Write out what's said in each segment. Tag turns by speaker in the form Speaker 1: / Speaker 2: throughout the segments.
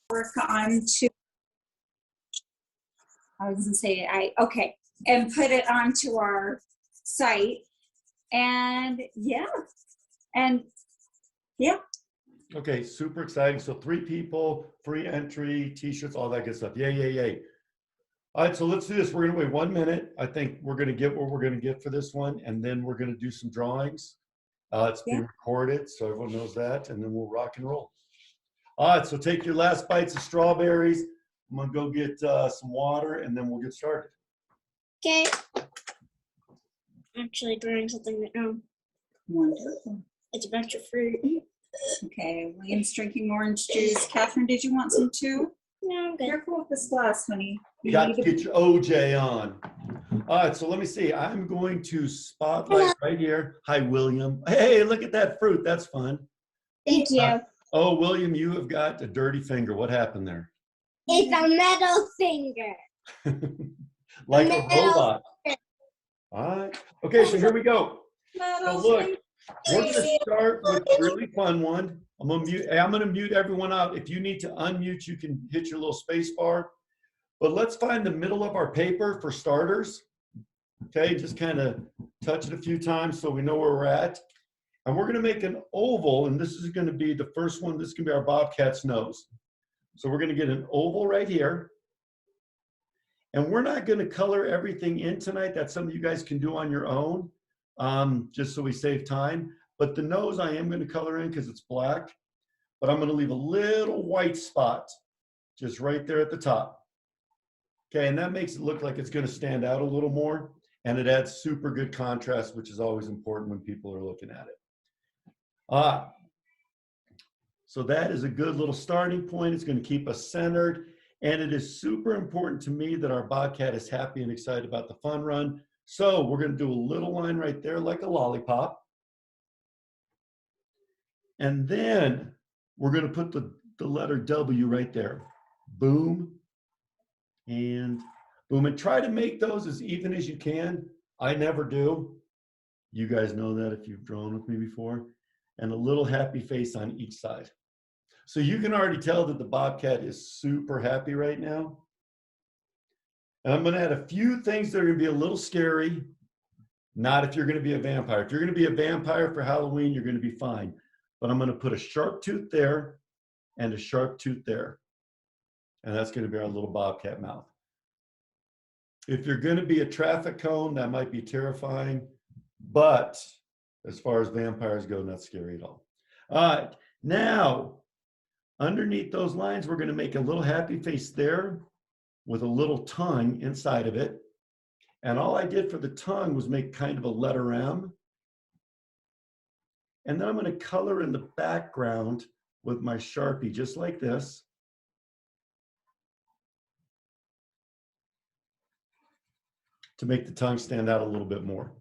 Speaker 1: work on to, I was gonna say, okay, and put it onto our site. And yeah, and yeah.
Speaker 2: Okay, super exciting. So 3 people, free entry, t-shirts, all that good stuff. Yay, yay, yay. All right, so let's do this. We're gonna wait 1 minute. I think we're gonna get what we're gonna get for this one, and then we're gonna do some drawings. It's being recorded, so everyone knows that, and then we'll rock and roll. All right, so take your last bites of strawberries. I'm gonna go get some water, and then we'll get started.
Speaker 3: Okay. Actually doing something right now.
Speaker 1: Wonderful.
Speaker 3: It's a bunch of fruit.
Speaker 1: Okay, William's drinking orange juice. Catherine, did you want some too?
Speaker 3: No, I'm good.
Speaker 1: Careful with this glass, honey.
Speaker 2: You got to get your OJ on. All right, so let me see. I'm going to spotlight right here. Hi, William. Hey, look at that fruit. That's fun.
Speaker 3: Thank you.
Speaker 2: Oh, William, you have got a dirty finger. What happened there?
Speaker 3: It's a metal finger.
Speaker 2: Like a robot. All right. Okay, so here we go. So look, we're going to start with a really fun one. I'm going to mute everyone out. If you need to unmute, you can hit your little space bar. But let's find the middle of our paper for starters. Okay, just kind of touch it a few times so we know where we're at. And we're going to make an oval, and this is going to be the first one. This is going to be our bobcat's nose. So we're going to get an oval right here. And we're not going to color everything in tonight. That's something you guys can do on your own, just so we save time. But the nose I am going to color in because it's black. But I'm going to leave a little white spot just right there at the top. Okay, and that makes it look like it's going to stand out a little more. And it adds super good contrast, which is always important when people are looking at it. So that is a good little starting point. It's going to keep us centered. And it is super important to me that our bobcat is happy and excited about the fun run. So we're going to do a little line right there like a lollipop. And then we're going to put the letter W right there. Boom. And boom. And try to make those as even as you can. I never do. You guys know that if you've drawn with me before. And a little happy face on each side. So you can already tell that the bobcat is super happy right now. And I'm going to add a few things that are going to be a little scary. Not if you're going to be a vampire. If you're going to be a vampire for Halloween, you're going to be fine. But I'm going to put a sharp tooth there and a sharp tooth there. And that's going to be our little bobcat mouth. If you're going to be a traffic cone, that might be terrifying. But as far as vampires go, not scary at all. All right. Now, underneath those lines, we're going to make a little happy face there with a little tongue inside of it. And all I did for the tongue was make kind of a letter M. And then I'm going to color in the background with my Sharpie, just like this. To make the tongue stand out a little bit more.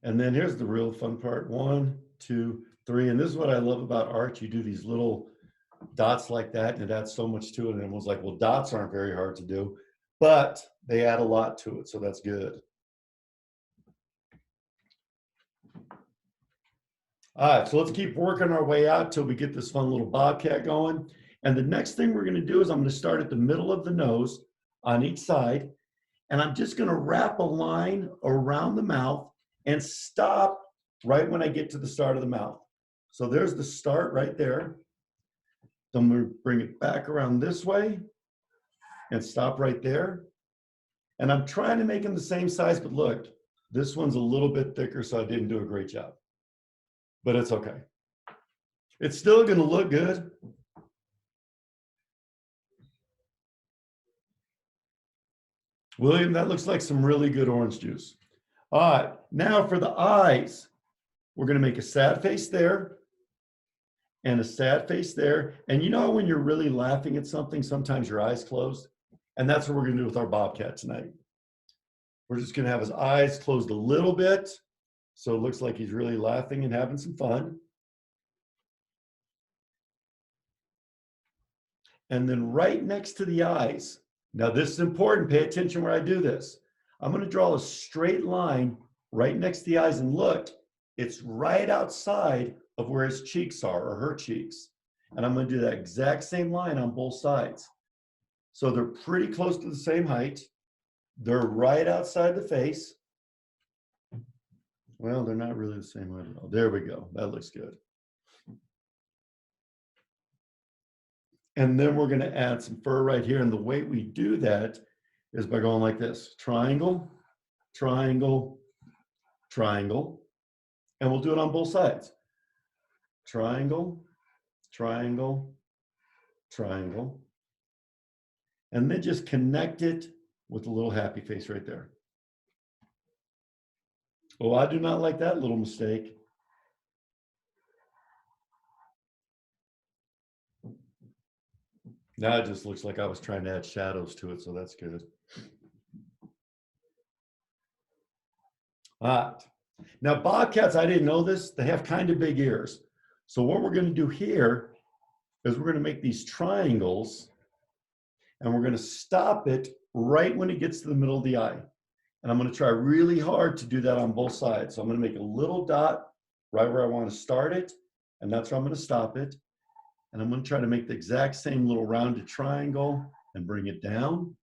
Speaker 2: And then here's the real fun part. 1, 2, 3. And this is what I love about art. You do these little dots like that, and it adds so much to it. And everyone's like, well, dots aren't very hard to do, but they add a lot to it. So that's good. All right, so let's keep working our way out till we get this fun little bobcat going. And the next thing we're going to do is I'm going to start at the middle of the nose on each side. And I'm just going to wrap a line around the mouth and stop right when I get to the start of the mouth. So there's the start right there. Then we'll bring it back around this way and stop right there. And I'm trying to make them the same size, but look, this one's a little bit thicker, so I didn't do a great job. But it's okay. It's still going to look good. William, that looks like some really good orange juice. All right, now for the eyes, we're going to make a sad face there and a sad face there. And you know when you're really laughing at something, sometimes your eyes closed? And that's what we're going to do with our bobcat tonight. We're just going to have his eyes closed a little bit, so it looks like he's really laughing and having some fun. And then right next to the eyes, now this is important, pay attention where I do this. I'm going to draw a straight line right next to the eyes, and look, it's right outside of where his cheeks are, or her cheeks. And I'm going to do that exact same line on both sides. So they're pretty close to the same height. They're right outside the face. Well, they're not really the same height at all. There we go. That looks good. And then we're going to add some fur right here. And the way we do that is by going like this. Triangle, triangle, triangle. And we'll do it on both sides. Triangle, triangle, triangle. And then just connect it with a little happy face right there. Oh, I do not like that little mistake. Now it just looks like I was trying to add shadows to it, so that's good. All right. Now, bobcats, I didn't know this, they have kind of big ears. So what we're going to do here is we're going to make these triangles, and we're going to stop it right when it gets to the middle of the eye. And I'm going to try really hard to do that on both sides. So I'm going to make a little dot right where I want to start it, and that's where I'm going to stop it. And I'm going to try to make the exact same little rounded triangle and bring it down.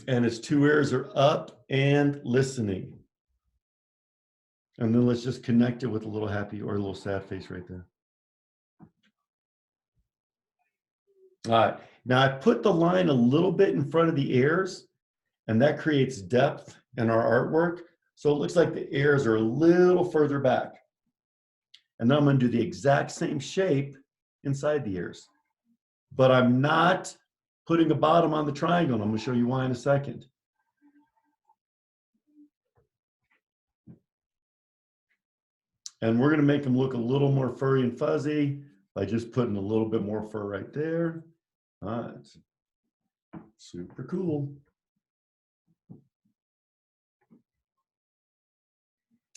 Speaker 2: And his two ears are up and listening. And then let's just connect it with a little happy or a little sad face right there. All right, now I put the line a little bit in front of the ears, and that creates depth in our artwork. So it looks like the ears are a little further back. And then I'm going to do the exact same shape inside the ears. But I'm not putting a bottom on the triangle, and I'm going to show you why in a second. And we're going to make them look a little more furry and fuzzy by just putting a little bit more fur right there. All right. Super cool.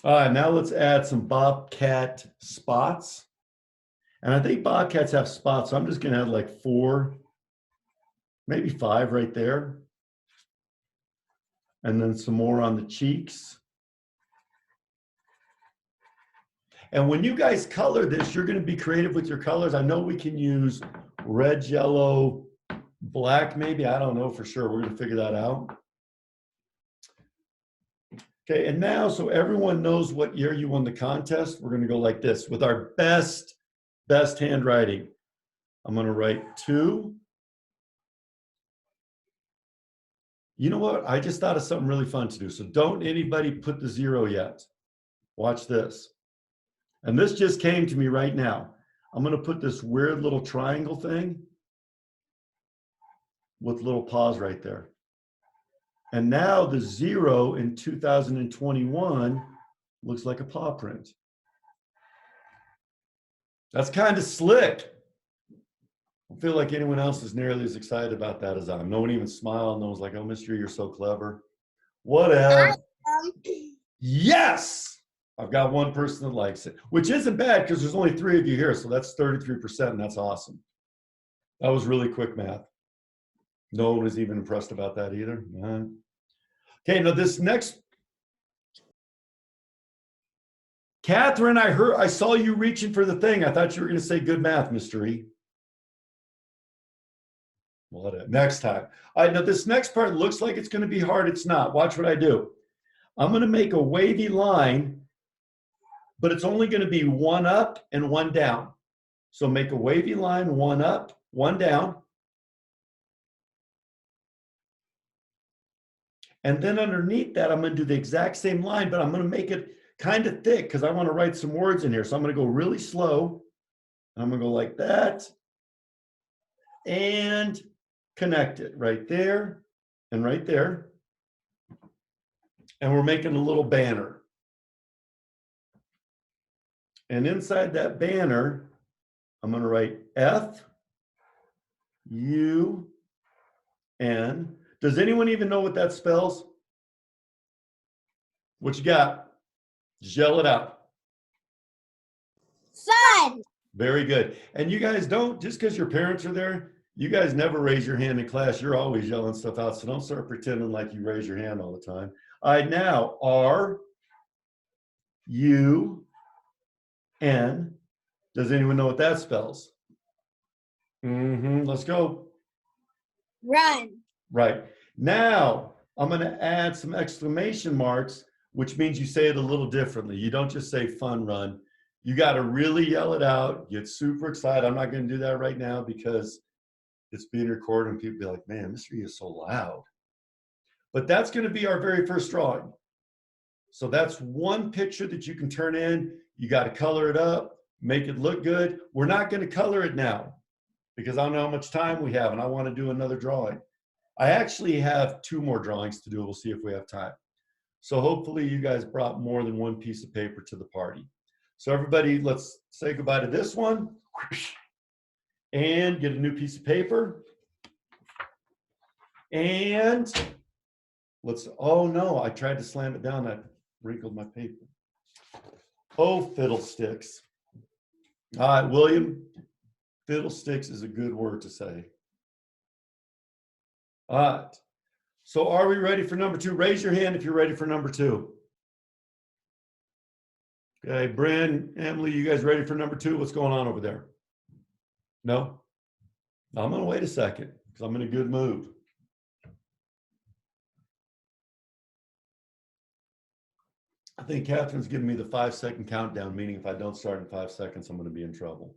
Speaker 2: All right, now let's add some bobcat spots. And I think bobcats have spots, so I'm just going to add like 4, maybe 5 right there. And then some more on the cheeks. And when you guys color this, you're going to be creative with your colors. I know we can use red, yellow, black, maybe. I don't know for sure. We're going to figure that out. Okay, and now so everyone knows what year you won the contest, we're going to go like this with our best handwriting. I'm going to write 2. You know what? I just thought of something really fun to do. So don't anybody put the 0 yet. Watch this. And this just came to me right now. I'm going to put this weird little triangle thing with little paws right there. And now the 0 in 2021 looks like a paw print. That's kind of slick. I feel like anyone else is nearly as excited about that as I am. No one even smiled. No one's like, oh, Mr. You're so clever. Whatever. Yes! I've got one person that likes it, which isn't bad because there's only 3 of you here. So that's 33%, and that's awesome. That was really quick math. No one was even impressed about that either. Okay, now this next, Catherine, I saw you reaching for the thing. I thought you were going to say good math, Mr. E. Well, next time. All right, now this next part looks like it's going to be hard. It's not. Watch what I do. I'm going to make a wavy line, but it's only going to be 1 up and 1 down. So make a wavy line, 1 up, 1 down. And then underneath that, I'm going to do the exact same line, but I'm going to make it kind of thick because I want to write some words in here. So I'm going to go really slow. I'm going to go like that and connect it right there and right there. And we're making a little banner. And inside that banner, I'm going to write F-U-N. Does anyone even know what that spells? What you got? Yell it out.
Speaker 3: Fun.
Speaker 2: Very good. And you guys don't, just because your parents are there, you guys never raise your hand in class. You're always yelling stuff out. So don't start pretending like you raise your hand all the time. All right, now Does anyone know what that spells? Let's go.
Speaker 3: Run.
Speaker 2: Right. Now, I'm going to add some exclamation marks, which means you say it a little differently. You don't just say fun run. You got to really yell it out, get super excited. I'm not going to do that right now because it's being recorded and people be like, man, Mr. E is so loud. But that's going to be our very first drawing. So that's one picture that you can turn in. You got to color it up, make it look good. We're not going to color it now because I don't know how much time we have and I want to do another drawing. I actually have 2 more drawings to do. We'll see if we have time. So hopefully you guys brought more than one piece of paper to the party. So everybody, let's say goodbye to this one and get a new piece of paper. And let's, oh no, I tried to slam it down. I wrinkled my paper. Oh, fiddlesticks. All right, William, fiddlesticks is a good word to say. All right. So are we ready for number 2? Raise your hand if you're ready for number 2. Okay, Bryn, Emily, you guys ready for number 2? What's going on over there? No? I'm going to wait a second because I'm in a good mood. I think Catherine's giving me the 5-second countdown, meaning if I don't start in 5 seconds, I'm going to be in trouble.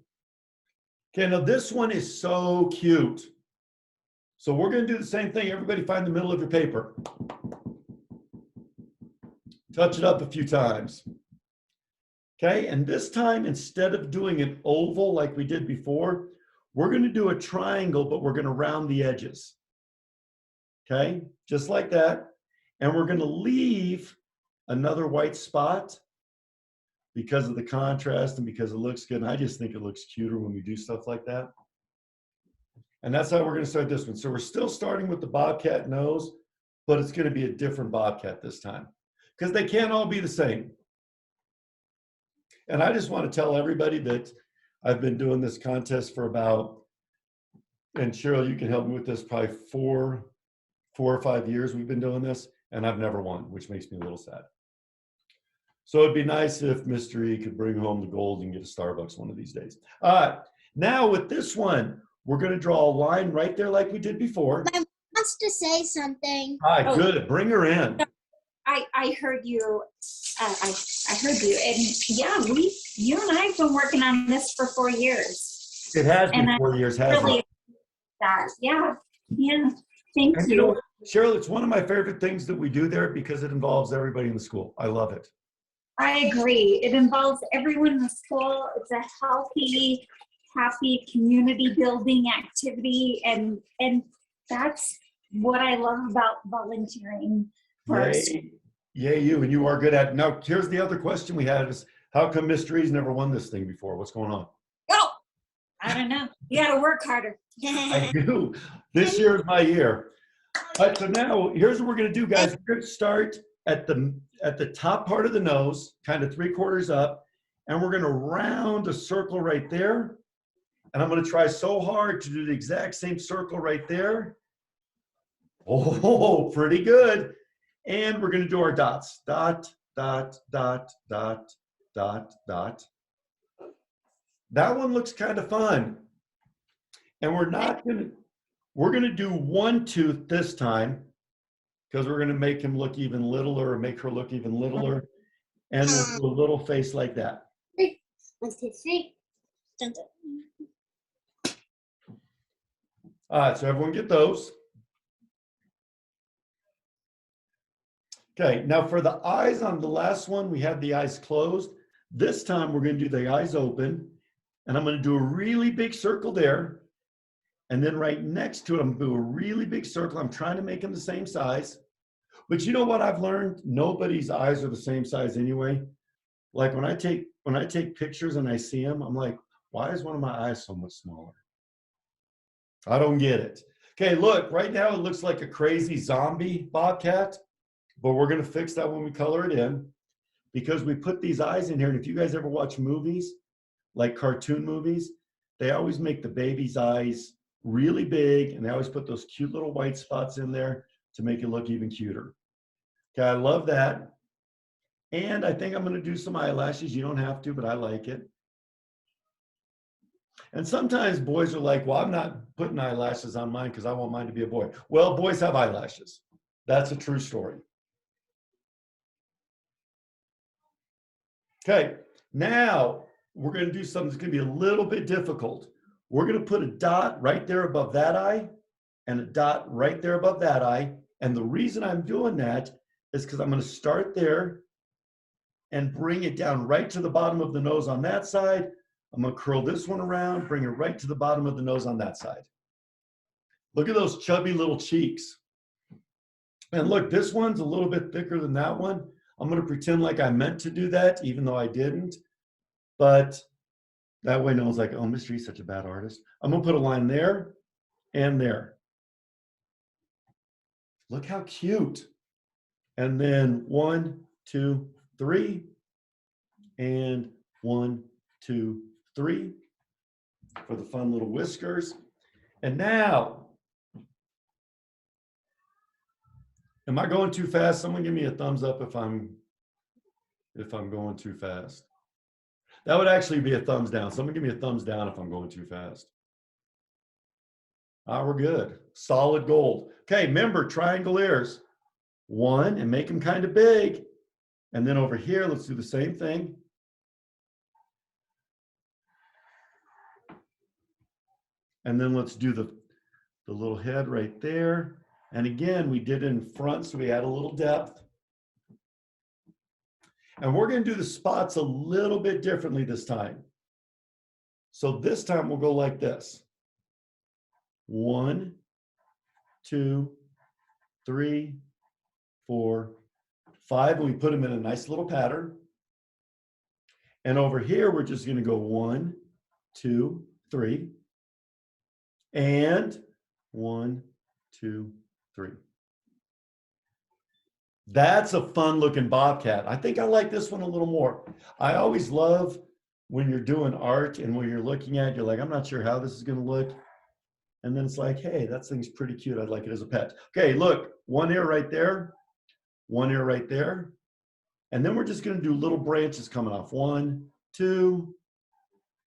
Speaker 2: Okay, now this one is so cute. So we're going to do the same thing. Everybody find the middle of your paper. Touch it up a few times. Okay, and this time, instead of doing an oval like we did before, we're going to do a triangle, but we're going to round the edges. Okay, just like that. And we're going to leave another white spot because of the contrast and because it looks good. And I just think it looks cuter when we do stuff like that. And that's how we're going to start this one. So we're still starting with the bobcat nose, but it's going to be a different bobcat this time because they can't all be the same. And I just want to tell everybody that I've been doing this contest for about, and Cheryl, you can help me with this, probably four or 5 years we've been doing this, and I've never won, which makes me a little sad. So it'd be nice if Mr. E could bring home the gold and get a Starbucks one of these days. All right, now with this one, we're going to draw a line right there like we did before.
Speaker 3: My mom wants to say something.
Speaker 2: All right, good. Bring her in.
Speaker 1: I heard you. I heard you, and yeah, you and I have been working on this for 4 years.
Speaker 2: It has been
Speaker 1: And
Speaker 2: 4 years, hasn't
Speaker 1: really
Speaker 2: it?
Speaker 1: that, yeah. Thank
Speaker 2: And
Speaker 1: you.
Speaker 2: you know what, Cheryl, it's one of my favorite things that we do there because it involves everybody in the school. I love it.
Speaker 1: I agree. It involves everyone in the school. It's a healthy, happy community building activity, and that's what I love about volunteering for us.
Speaker 2: Yay, you, and you are good at it. Now, here's the other question we had is, how come Mr. E's never won this thing before? What's going on?
Speaker 1: Oh, I don't know. You got to work harder.
Speaker 2: I do. This year is my year. All right, so now here's what we're going to do, guys. We're going to start at the top part of the nose, kind of 3/4 up, and we're going to round a circle right there. And I'm going to try so hard to do the exact same circle right there. Oh, pretty good. And we're going to do our dots. Dot, dot, dot, dot, dot, dot. That one looks kind of fun. And we're going to do one tooth this time because we're going to make him look even littler or make her look even littler. And we'll do a little face like that.
Speaker 3: 1, 2, 3. Dun, dun.
Speaker 2: All right, so everyone get those. Okay, now for the eyes on the last one, we had the eyes closed. This time we're going to do the eyes open, and I'm going to do a really big circle there. And then right next to it, I'm going to do a really big circle. I'm trying to make them the same size. But you know what I've learned? Nobody's eyes are the same size anyway. Like when I take pictures and I see them, I'm like, why is one of my eyes so much smaller? I don't get it. Okay, look, right now it looks like a crazy zombie bobcat, but we're going to fix that when we color it in because we put these eyes in here. And if you guys ever watch movies, like cartoon movies, they always make the baby's eyes really big, and they always put those cute little white spots in there to make it look even cuter. Okay, I love that. And I think I'm going to do some eyelashes. You don't have to, but I like it. And sometimes boys are like, well, I'm not putting eyelashes on mine because I want mine to be a boy. Well, boys have eyelashes. That's a true story. Okay, now we're going to do something that's going to be a little bit difficult. We're going to put a dot right there above that eye and a dot right there above that eye. And the reason I'm doing that is because I'm going to start there and bring it down right to the bottom of the nose on that side. I'm going to curl this one around, bring it right to the bottom of the nose on that side. Look at those chubby little cheeks. And look, this one's a little bit thicker than that one. I'm going to pretend like I meant to do that, even though I didn't. But that way no one's like, oh, Mr. E's such a bad artist. I'm going to put a line there and there. Look how cute. And then 1, 2, 3. And 1, 2, 3 for the fun little whiskers. And now, am I going too fast? Someone give me a thumbs up if I'm going too fast. That would actually be a thumbs down. Someone give me a thumbs down if I'm going too fast. We're good. Solid gold. Okay, remember triangle ears. 1 and make them kind of big. And then over here, let's do the same thing. And then let's do the little head right there. And again, we did it in front, so we add a little depth. And we're going to do the spots a little bit differently this time. So this time we'll go like this. 1, 2, 3, 4, 5. And we put them in a nice little pattern. And over here, we're just going to go 1, 2, 3. And 1, 2, 3. That's a fun looking bobcat. I think I like this one a little more. I always love when you're doing art and when you're looking at it, you're like, I'm not sure how this is going to look. And then it's like, hey, that thing's pretty cute. I'd like it as a pet. Okay, look, 1 ear right there, 1 ear right there. And then we're just going to do little branches coming off. 1, 2,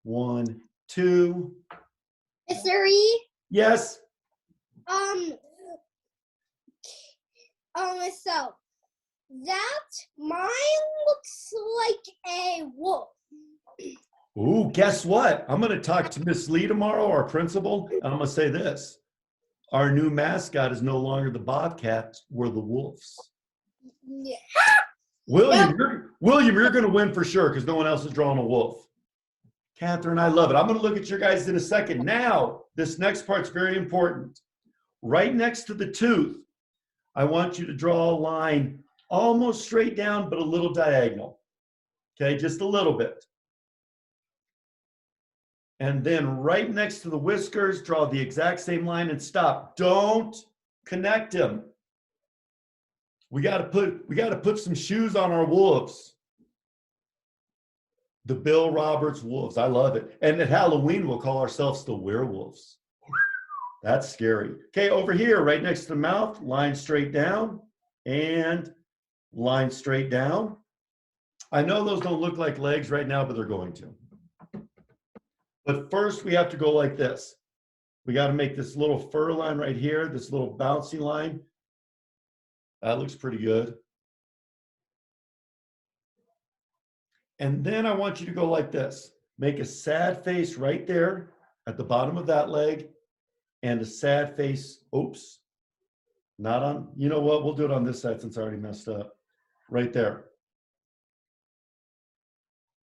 Speaker 2: 1, 2.
Speaker 3: Mr. E?
Speaker 2: Yes.
Speaker 3: So that mine looks like a wolf.
Speaker 2: Ooh, guess what? I'm going to talk to Miss Lee tomorrow, our principal, and I'm going to say this. Our new mascot is no longer the Bobcats, we're the Wolves.
Speaker 3: Yeah.
Speaker 2: William, you're going to win for sure because no one else is drawing a wolf. Catherine, I love it. I'm going to look at your guys in a second. Now, this next part's very important. Right next to the tooth, I want you to draw a line almost straight down, but a little diagonal. Okay, just a little bit. And then right next to the whiskers, draw the exact same line and stop. Don't connect them. We got to put some shoes on our wolves. The Bill Roberts Wolves. I love it. And at Halloween, we'll call ourselves the werewolves. That's scary. Okay, over here, right next to the mouth, line straight down and line straight down. I know those don't look like legs right now, but they're going to. But first, we have to go like this. We got to make this little fur line right here, this little bouncy line. That looks pretty good. And then I want you to go like this. Make a sad face right there at the bottom of that leg and a sad face, oops, not on, you know what, we'll do it on this side since I already messed up. Right there.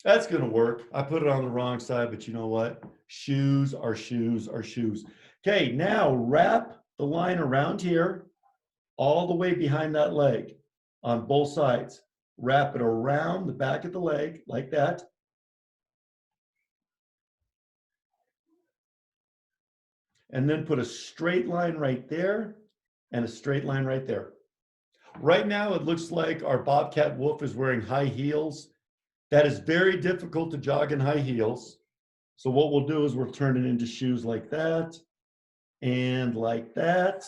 Speaker 2: That's gonna work. I put it on the wrong side, but you know what? Shoes are shoes are shoes. Okay, now wrap the line around here, all the way behind that leg on both sides. Wrap it around the back of the leg like that. And then put a straight line right there and a straight line right there. Right now, it looks like our Bobcat Wolf is wearing high heels. That is very difficult to jog in high heels. So what we'll do is we'll turn it into shoes like that and like that.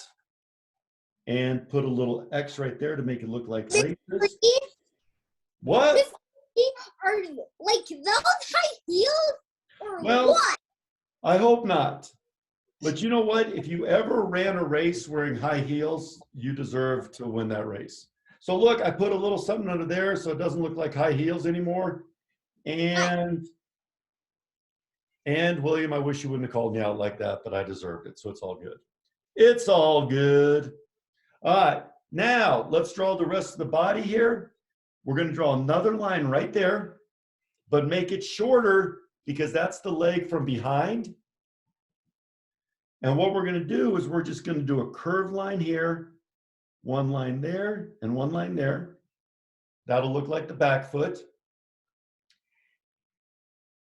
Speaker 2: And put a little X right there to make it look like laces. What? I hope not. But you know what? If you ever ran a race wearing high heels, you deserve to win that race. So look, I put a little something under there so it doesn't look like high heels anymore. And William, I wish you wouldn't have called me out like that, but I deserved it. So it's all good. It's all good. All right, now let's draw the rest of the body here. We're going to draw another line right there, but make it shorter because that's the leg from behind. And what we're going to do is we're just going to do a curved line here, one line there, and one line there. That'll look like the back foot.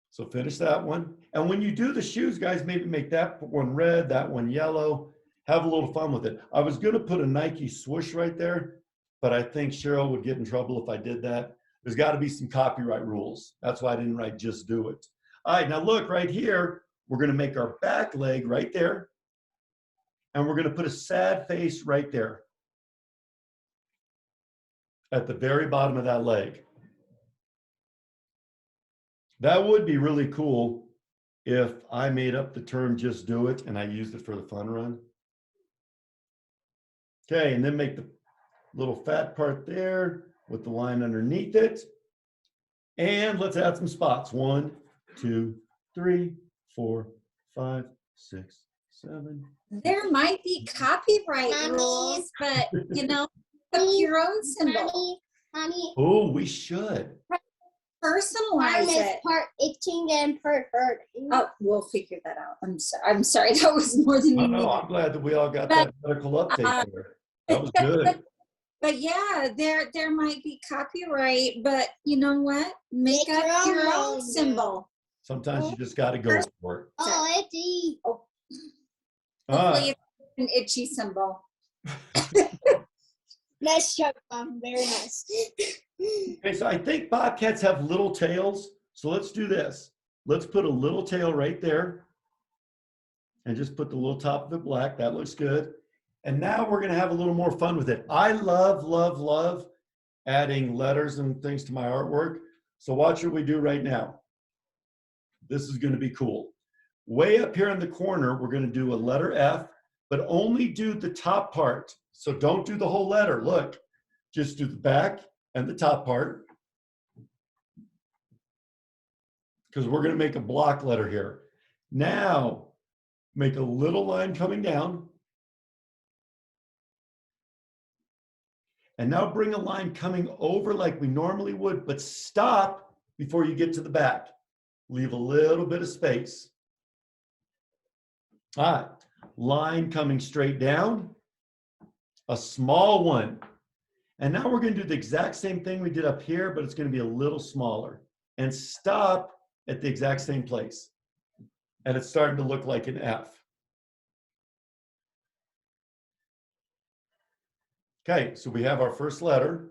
Speaker 2: So finish that one. And when you do the shoes, guys, maybe make that one red, that one yellow. Have a little fun with it. I was going to put a Nike swoosh right there, but I think Cheryl would get in trouble if I did that. There's got to be some copyright rules. That's why I didn't write just do it. All right, now look right here. We're going to make our back leg right there. And we're going to put a sad face right there at the very bottom of that leg. That would be really cool if I made up the term just do it and I used it for the fun run. Okay, and then make the little fat part there with the line underneath it. And let's add some spots. 1, 2, 3, 4, 5, 6, 7.
Speaker 1: There might be copyright
Speaker 3: Mommy.
Speaker 1: rules, but you know, put your own symbol.
Speaker 3: Mommy,
Speaker 2: Oh, we should.
Speaker 1: Personalize
Speaker 3: mine is
Speaker 1: it.
Speaker 3: part itching and part hurting.
Speaker 1: Oh, we'll figure that out. I'm sorry. That was more than
Speaker 2: No,
Speaker 1: you
Speaker 2: no,
Speaker 1: needed.
Speaker 2: I'm glad that we all got that medical update there. That was good.
Speaker 1: But yeah, there might be copyright, but you know what? Make
Speaker 3: Make
Speaker 1: up
Speaker 3: your
Speaker 1: your
Speaker 3: own.
Speaker 1: own symbol.
Speaker 2: Sometimes you just got to go for it.
Speaker 3: Oh, itchy.
Speaker 2: All
Speaker 1: Hopefully
Speaker 2: right.
Speaker 1: it's an itchy symbol.
Speaker 3: Nice job, Mom. Very nice.
Speaker 2: Okay, so I think bobcats have little tails. So let's do this. Let's put a little tail right there. And just put the little top of it black. That looks good. And now we're going to have a little more fun with it. I love, love, love adding letters and things to my artwork. So watch what we do right now. This is going to be cool. Way up here in the corner, we're going to do a letter F, but only do the top part. So don't do the whole letter. Look, just do the back and the top part. Because we're going to make a block letter here. Now, make a little line coming down. And now bring a line coming over like we normally would, but stop before you get to the back. Leave a little bit of space. All right, line coming straight down, a small one. And now we're going to do the exact same thing we did up here, but it's going to be a little smaller. And stop at the exact same place. And it's starting to look like an F. Okay, so we have our first letter.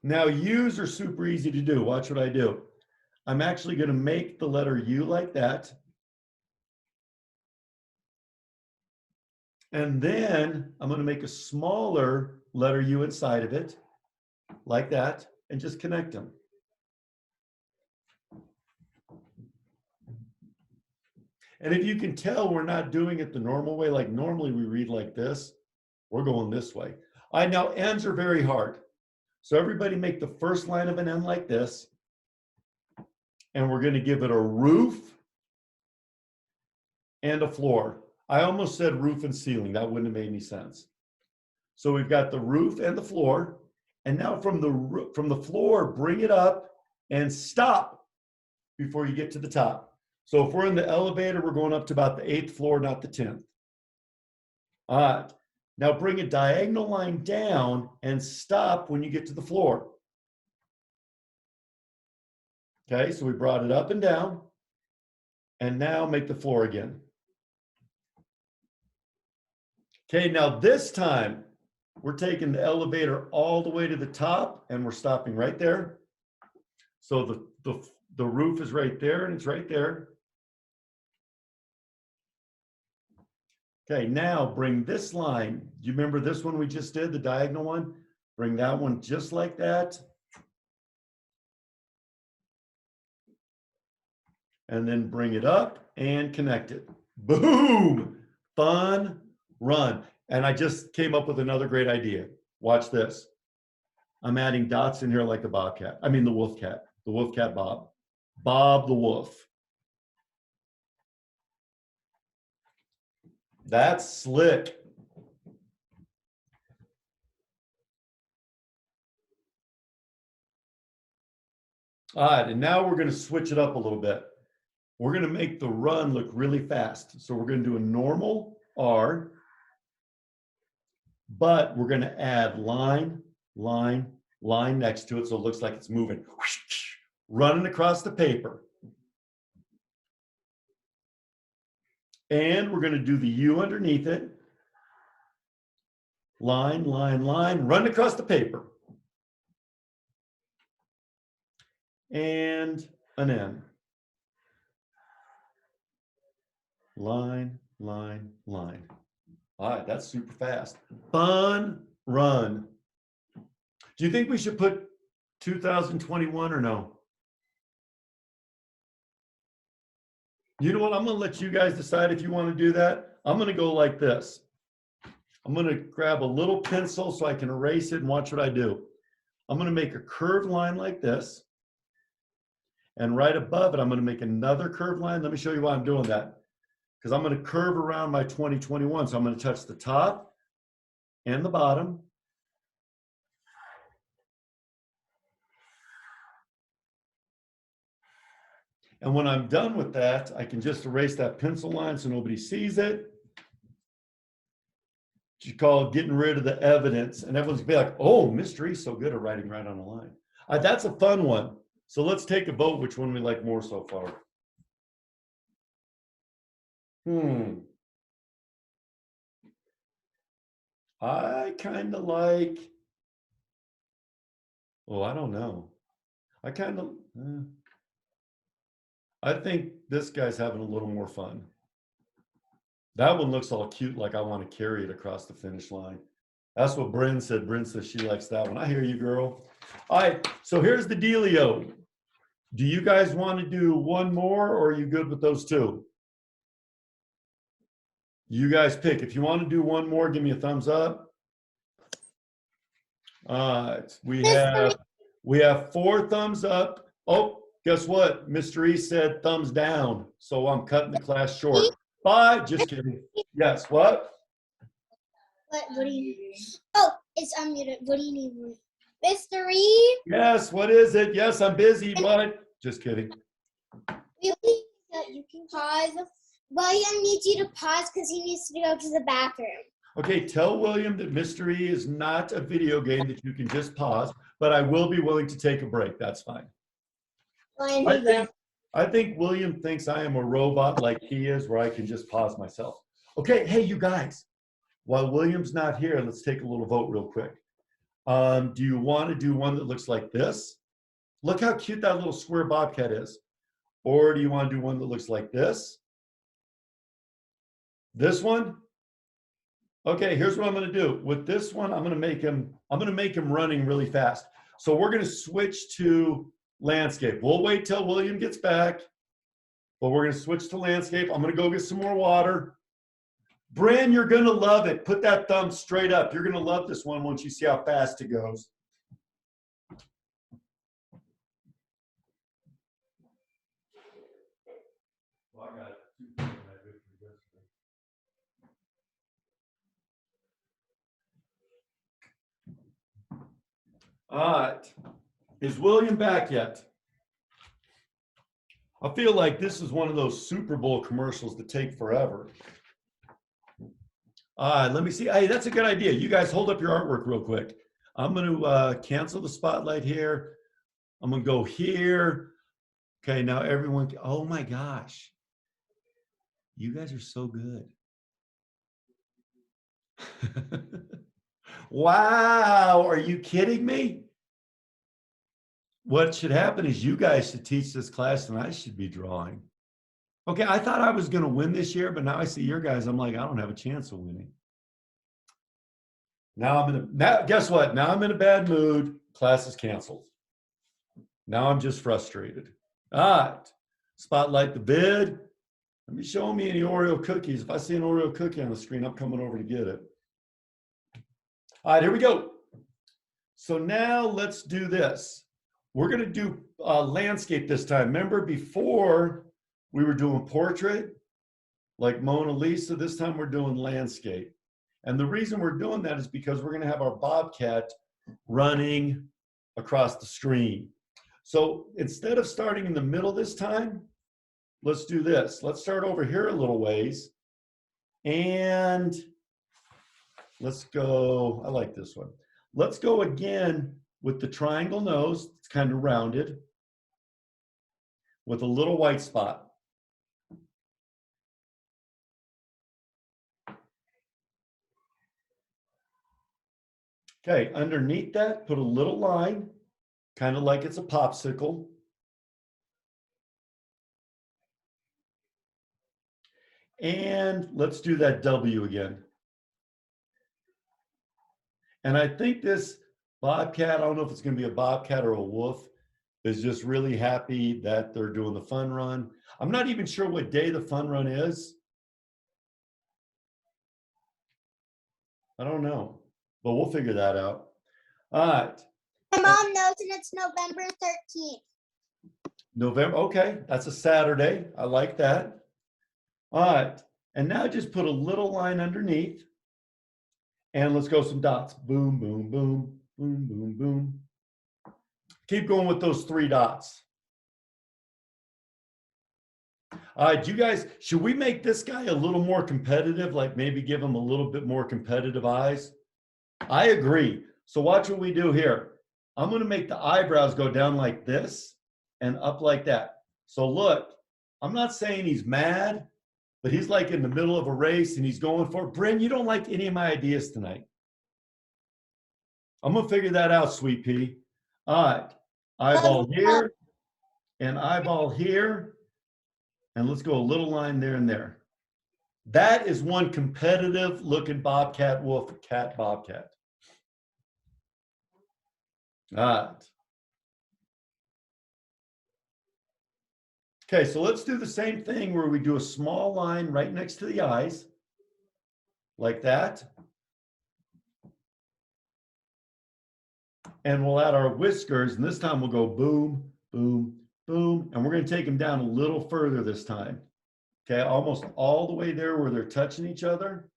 Speaker 2: Now U's are super easy to do. Watch what I do. I'm actually going to make the letter U like that. And then I'm going to make a smaller letter U inside of it, like that, and just connect them. And if you can tell, we're not doing it the normal way. Like normally we read like this. We're going this way. All right, now N's are very hard. So everybody make the first line of an N like this. And we're going to give it a roof and a floor. I almost said roof and ceiling. That wouldn't have made any sense. So we've got the roof and the floor. And now from the floor, bring it up and stop before you get to the top. So if we're in the elevator, we're going up to about the 8th floor, not the 10th. All right. Now bring a diagonal line down and stop when you get to the floor. Okay, so we brought it up and down. And now make the floor again. Okay, now this time, we're taking the elevator all the way to the top and we're stopping right there. So the roof is right there and it's right there. Okay, now bring this line. Do you remember this one we just did, the diagonal one? Bring that one just like that. and then bring it up and connect it. Boom! Fun run. And I just came up with another great idea. Watch this. I'm adding dots in here like the bobcat. I mean the wolf cat. The wolf cat Bob. Bob the wolf. That's slick. All right, and now we're going to switch it up a little bit. We're going to make the run look really fast. So we're going to do a normal R, but we're going to add line, line, line next to it so it looks like it's moving. Running across the paper. And we're going to do the U underneath it. Line, line, line, run across the paper. And an N. Line, line, line. All right, that's super fast. Fun run. Do you think we should put 2021 or no? You know what? I'm going to let you guys decide if you want to do that. I'm going to go like this. I'm going to grab a little pencil so I can erase it and watch what I do. I'm going to make a curved line like this. And right above it, I'm going to make another curved line. Let me show you why I'm doing that. Because I'm going to curve around my 2021. So I'm going to touch the top and the bottom. And when I'm done with that, I can just erase that pencil line so nobody sees it. You call it getting rid of the evidence. And everyone's gonna be like, oh, Mr. E's so good at writing right on the line. That's a fun one. So let's take a vote which one we like more so far. I kind of like, oh, I don't know. I kind of, I think this guy's having a little more fun. That one looks all cute, like I want to carry it across the finish line. That's what Bryn said. Bryn says she likes that one. I hear you, girl. All right, so here's the dealio. Do you guys want to do one more, or are you good with those two? You guys pick. If you want to do one more, give me a thumbs up. All right, we have 4 thumbs up. Oh, guess what? Mr. E said thumbs down, so I'm cutting the class short. Bye. Just kidding. Yes. What?
Speaker 3: What do you need? Oh, it's unmuted. What do you need? Mr. E?
Speaker 2: Yes. What is it? Yes, I'm busy. What? Just kidding.
Speaker 3: You can pause. William needs you to pause because he needs to go to the bathroom.
Speaker 2: Okay, tell William that Mr. E is not a video game that you can just pause, but I will be willing to take a break. That's fine. I think William thinks I am a robot like he is, where I can just pause myself. Okay, hey, you guys, while William's not here, let's take a little vote real quick. Do you want to do one that looks like this? Look how cute that little square bobcat is. Or do you want to do one that looks like this? This one? Okay, here's what I'm going to do. With this one, I'm going to make him running really fast. So we're going to switch to landscape. We'll wait till William gets back, but we're going to switch to landscape. I'm going to go get some more water. Bryn, you're going to love it. Put that thumb straight up. You're going to love this one once you see how fast it goes. Well, I got it. All right. Is William back yet? I feel like this is one of those Super Bowl commercials that take forever. Let me see. Hey, that's a good idea. You guys hold up your artwork real quick. I'm going to cancel the spotlight here. I'm going to go here. Okay, now everyone. Oh my gosh. You guys are so good. Wow, are you kidding me? What should happen is you guys should teach this class and I should be drawing. Okay, I thought I was going to win this year, but now I see your guys. I'm like, I don't have a chance of winning. Now guess what? Now I'm in a bad mood. Class is canceled. Now I'm just frustrated. All right. spotlight the vid. Let me show me any Oreo cookies. If I see an Oreo cookie on the screen, I'm coming over to get it. All right, here we go. So now let's do this. We're going to do landscape this time. Remember before we were doing portrait, like Mona Lisa. This time we're doing landscape. And the reason we're doing that is because we're going to have our bobcat running across the screen. So instead of starting in the middle this time, let's do this. Let's start over here a little ways. And let's go, I like this one. Let's go again with the triangle nose. It's kind of rounded with a little white spot. Okay, underneath that, put a little line, kind of like it's a popsicle. And let's do that W again. And I think this bobcat, I don't know if it's going to be a bobcat or a wolf, is just really happy that they're doing the fun run. I'm not even sure what day the fun run is. I don't know, but we'll figure that out. All right.
Speaker 3: My mom knows, and it's November 13th.
Speaker 2: November, okay, that's a Saturday. I like that. All right, and now just put a little line underneath. And let's go some dots. Boom, boom, boom, boom, boom, boom. Keep going with those 3 dots. All right, you guys, should we make this guy a little more competitive? Like maybe give him a little bit more competitive eyes? I agree. So watch what we do here. I'm going to make the eyebrows go down like this and up like that. So look, I'm not saying he's mad, but he's like in the middle of a race and he's going for it. Bryn, you don't like any of my ideas tonight. I'm going to figure that out, sweet pea. All right. Eyeball here and eyeball here. And let's go a little line there and there. That is one competitive looking bobcat wolf, cat bobcat. All right. Okay, so let's do the same thing where we do a small line right next to the eyes, like that. And we'll add our whiskers, and this time we'll go boom, boom, boom, and we're going to take them down a little further this time. Okay, almost all the way there where they're touching each other.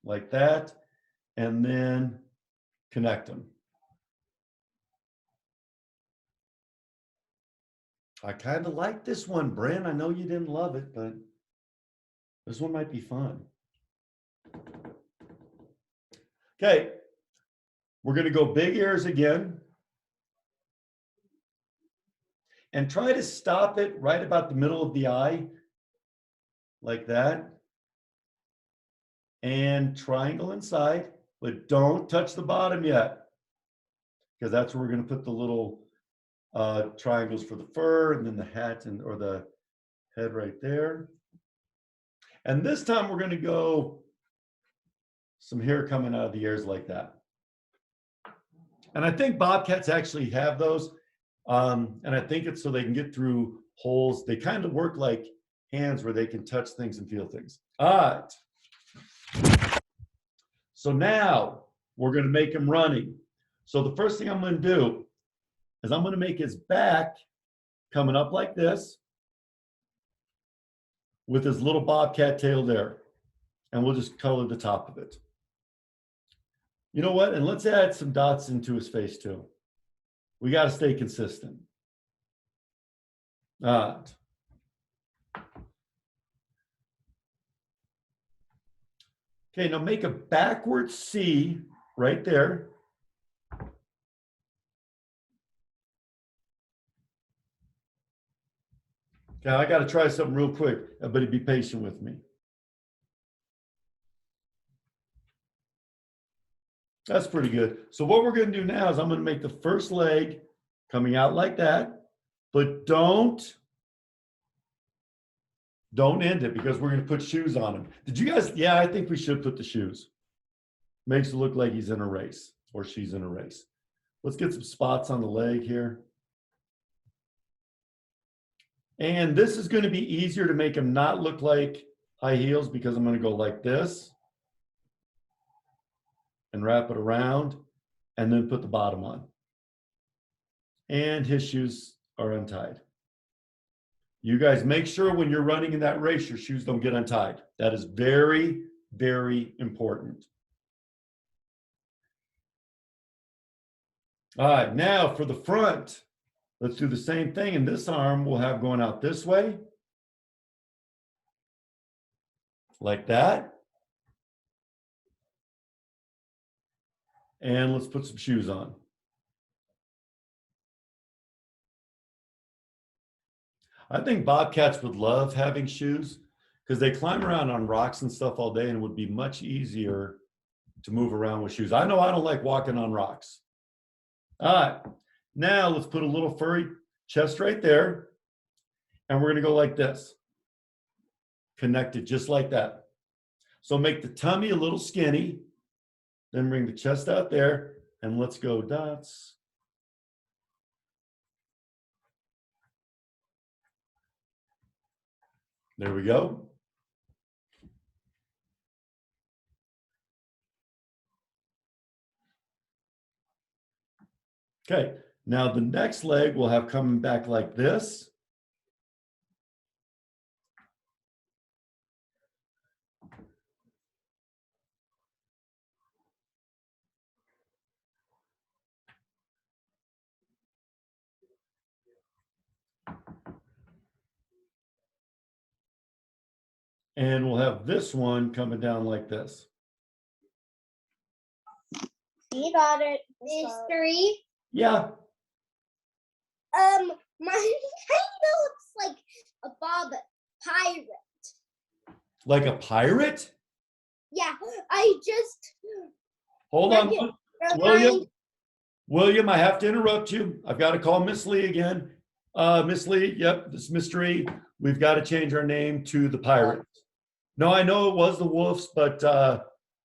Speaker 2: Like that, and then connect them. I kind of like this one, Bryn. I know you didn't love it, but this one might be fun. Okay, we're going to go big ears again. And try to stop it right about the middle of the eye, like that. And triangle inside, but don't touch the bottom yet, because that's where we're going to put the little triangles for the fur, and then the hat and or the head right there. And this time we're going to go some hair coming out of the ears like that. And I think bobcats actually have those. And I think it's so they can get through holes. They kind of work like hands where they can touch things and feel things. All right. So now we're going to make him running. So the first thing I'm going to do is I'm going to make his back coming up like this with his little bobcat tail there. And we'll just color the top of it. You know what? And let's add some dots into his face too. We got to stay consistent. All right. Okay, now make a backward C right there. Okay, I got to try something real quick. Everybody be patient with me. That's pretty good. So what we're going to do now is I'm going to make the first leg coming out like that, but don't end it because we're going to put shoes on him. Did you guys? Yeah, I think we should put the shoes. Makes it look like he's in a race or she's in a race. Let's get some spots on the leg here. And this is going to be easier to make them not look like high heels because I'm going to go like this and wrap it around and then put the bottom on. And his shoes are untied. You guys make sure when you're running in that race, your shoes don't get untied. That is very, very important. All right, now for the front, let's do the same thing. And this arm we'll have going out this way. Like that. And let's put some shoes on. I think bobcats would love having shoes because they climb around on rocks and stuff all day and it would be much easier to move around with shoes. I know I don't like walking on rocks. All right, now let's put a little furry chest right there. And we're gonna go like this. Connected just like that. So make the tummy a little skinny, then bring the chest out there and let's go dots. There we go. Okay, now the next leg we'll have coming back like this. And we'll have this one coming down like this.
Speaker 3: You got it. There's 3.
Speaker 2: Yeah.
Speaker 3: Mine kind of looks like a Bob pirate.
Speaker 2: Like a pirate?
Speaker 3: Yeah, I just.
Speaker 2: Hold on,
Speaker 3: William.
Speaker 2: William, I have to interrupt you. I've got to call Miss Lee again. Miss Lee, yep, this mystery. We've got to change our name to the Pirates. No, I know it was the Wolves, but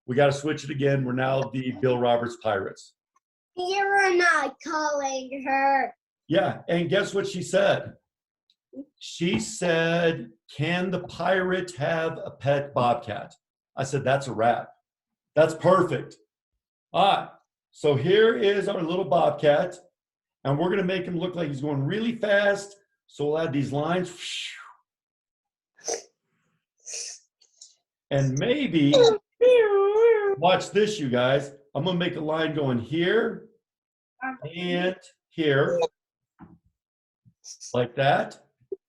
Speaker 2: we got to switch it again. We're now the Bill Roberts Pirates.
Speaker 3: You're not calling her.
Speaker 2: Yeah, and guess what she said? She said, can the pirate have a pet bobcat? I said, that's a wrap. That's perfect. All right, so here is our little bobcat, and we're gonna make him look like he's going really fast. So we'll add these lines. And maybe, watch this, you guys. I'm gonna make a line going here and here, like that.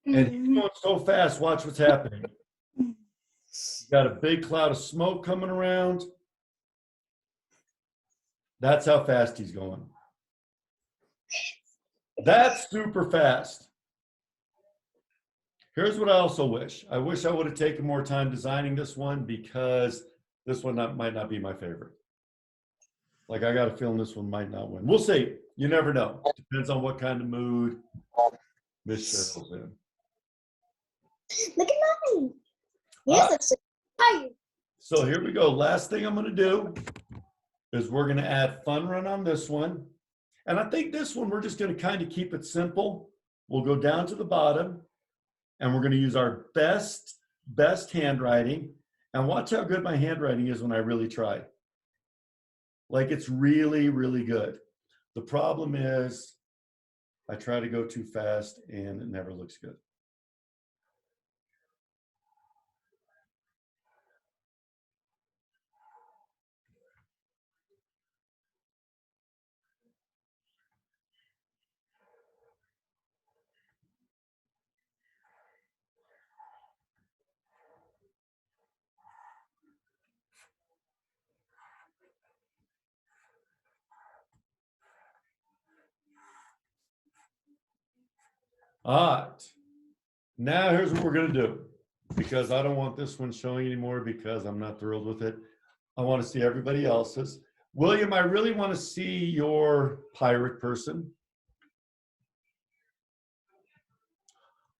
Speaker 2: And he's going so fast, watch what's happening. Got a big cloud of smoke coming around. That's how fast he's going. That's super fast. Here's what I also wish. I wish I would have taken more time designing this one because this one might not be my favorite. Like I got a feeling this one might not win. We'll see. You never know. Depends on what kind of mood Miss Cheryl's in.
Speaker 3: Look at mine. Yes, it's tired.
Speaker 2: So here we go. Last thing I'm going to do is we're going to add Fun Run on this one. And I think this one, we're just going to kind of keep it simple. We'll go down to the bottom and we're going to use our best handwriting. And watch how good my handwriting is when I really try. Like it's really, really good. The problem is I try to go too fast and it never looks good. All right, now here's what we're gonna do, because I don't want this one showing anymore because I'm not thrilled with it. I wanna see everybody else's. William, I really wanna see your pirate person.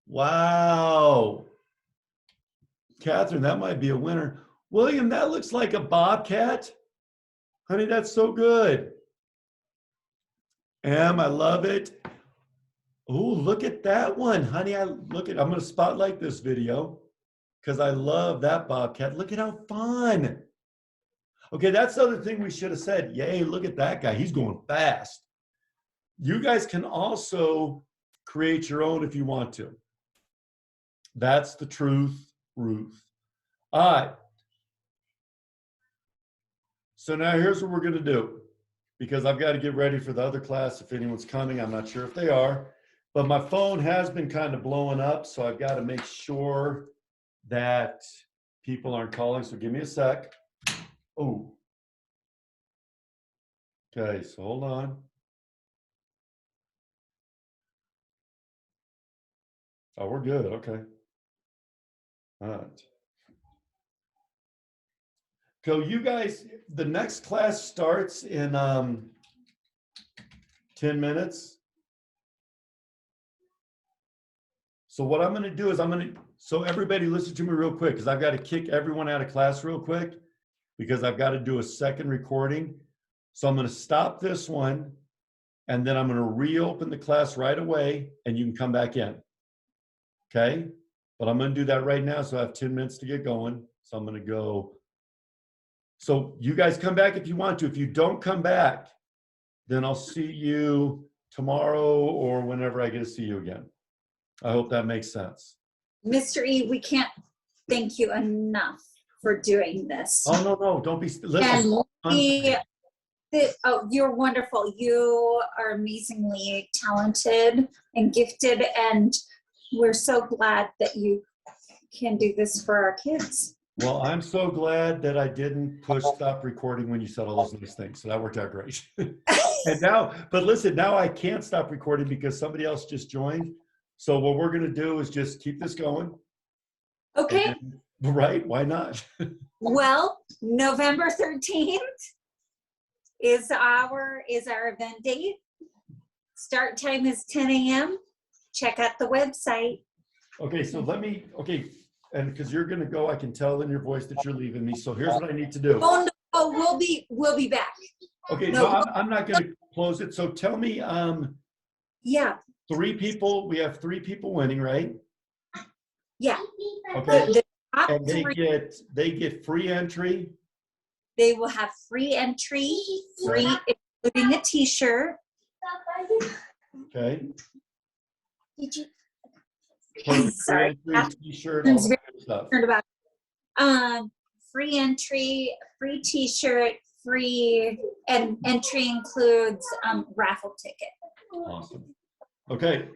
Speaker 2: Wow. Catherine, that might be a winner. William, that looks like a bobcat. Honey, that's so good. Em, I love it. Oh, look at that one, honey. I'm going to spotlight this video because I love that Bobcat. Look at how fun. Okay, that's the other thing we should have said. Yay, look at that guy. He's going fast. You guys can also create your own if you want to. That's the truth, Ruth. All right. So now here's what we're going to do, because I've got to get ready for the other class if anyone's coming. I'm not sure if they are, but my phone has been kind of blowing up, so I've got to make sure that people aren't calling. So give me a sec. Oh. Okay, so hold on. Oh, we're good. Okay. All right. So you guys, the next class starts in 10 minutes. So what I'm going to do is so everybody listen to me real quick, because I've got to kick everyone out of class real quick because I've got to do a second recording. So I'm going to stop this one and then I'm going to reopen the class right away and you can come back in. Okay? But I'm going to do that right now. So I have 10 minutes to get going. So I'm going to go. So you guys come back if you want to. If you don't come back, then I'll see you tomorrow or whenever I get to see you again. I hope that makes sense.
Speaker 1: Mr. E, we can't thank you enough for doing this.
Speaker 2: Oh, no, don't be, listen.
Speaker 1: Oh, you're wonderful. You are amazingly talented and gifted, and we're so glad that you can do this for our kids.
Speaker 2: Well, I'm so glad that I didn't push stop recording when you said all those nice things. So that worked out great. And now, but listen, now I can't stop recording because somebody else just joined. So what we're going to do is just keep this going.
Speaker 1: Okay.
Speaker 2: Then, right? Why not?
Speaker 1: Well, November 13th is our event date. Start time is 10 a.m. Check out the website.
Speaker 2: Okay, so and because you're going to go, I can tell in your voice that you're leaving me. So here's what I need to do.
Speaker 1: Oh no, we'll be back.
Speaker 2: Okay, no, I'm not going to close it. So tell me,
Speaker 1: yeah.
Speaker 2: 3 people, we have 3 people winning, right?
Speaker 1: Yeah.
Speaker 2: Okay.
Speaker 1: The top
Speaker 2: And
Speaker 1: three,
Speaker 2: they get free entry.
Speaker 1: they will have free entry, including a t-shirt.
Speaker 2: Okay.
Speaker 3: Did you?
Speaker 1: Sorry.
Speaker 2: Free entry, t-shirt, all that good stuff.
Speaker 1: About free entry, free t-shirt, and entry includes raffle ticket.
Speaker 2: Awesome. Okay.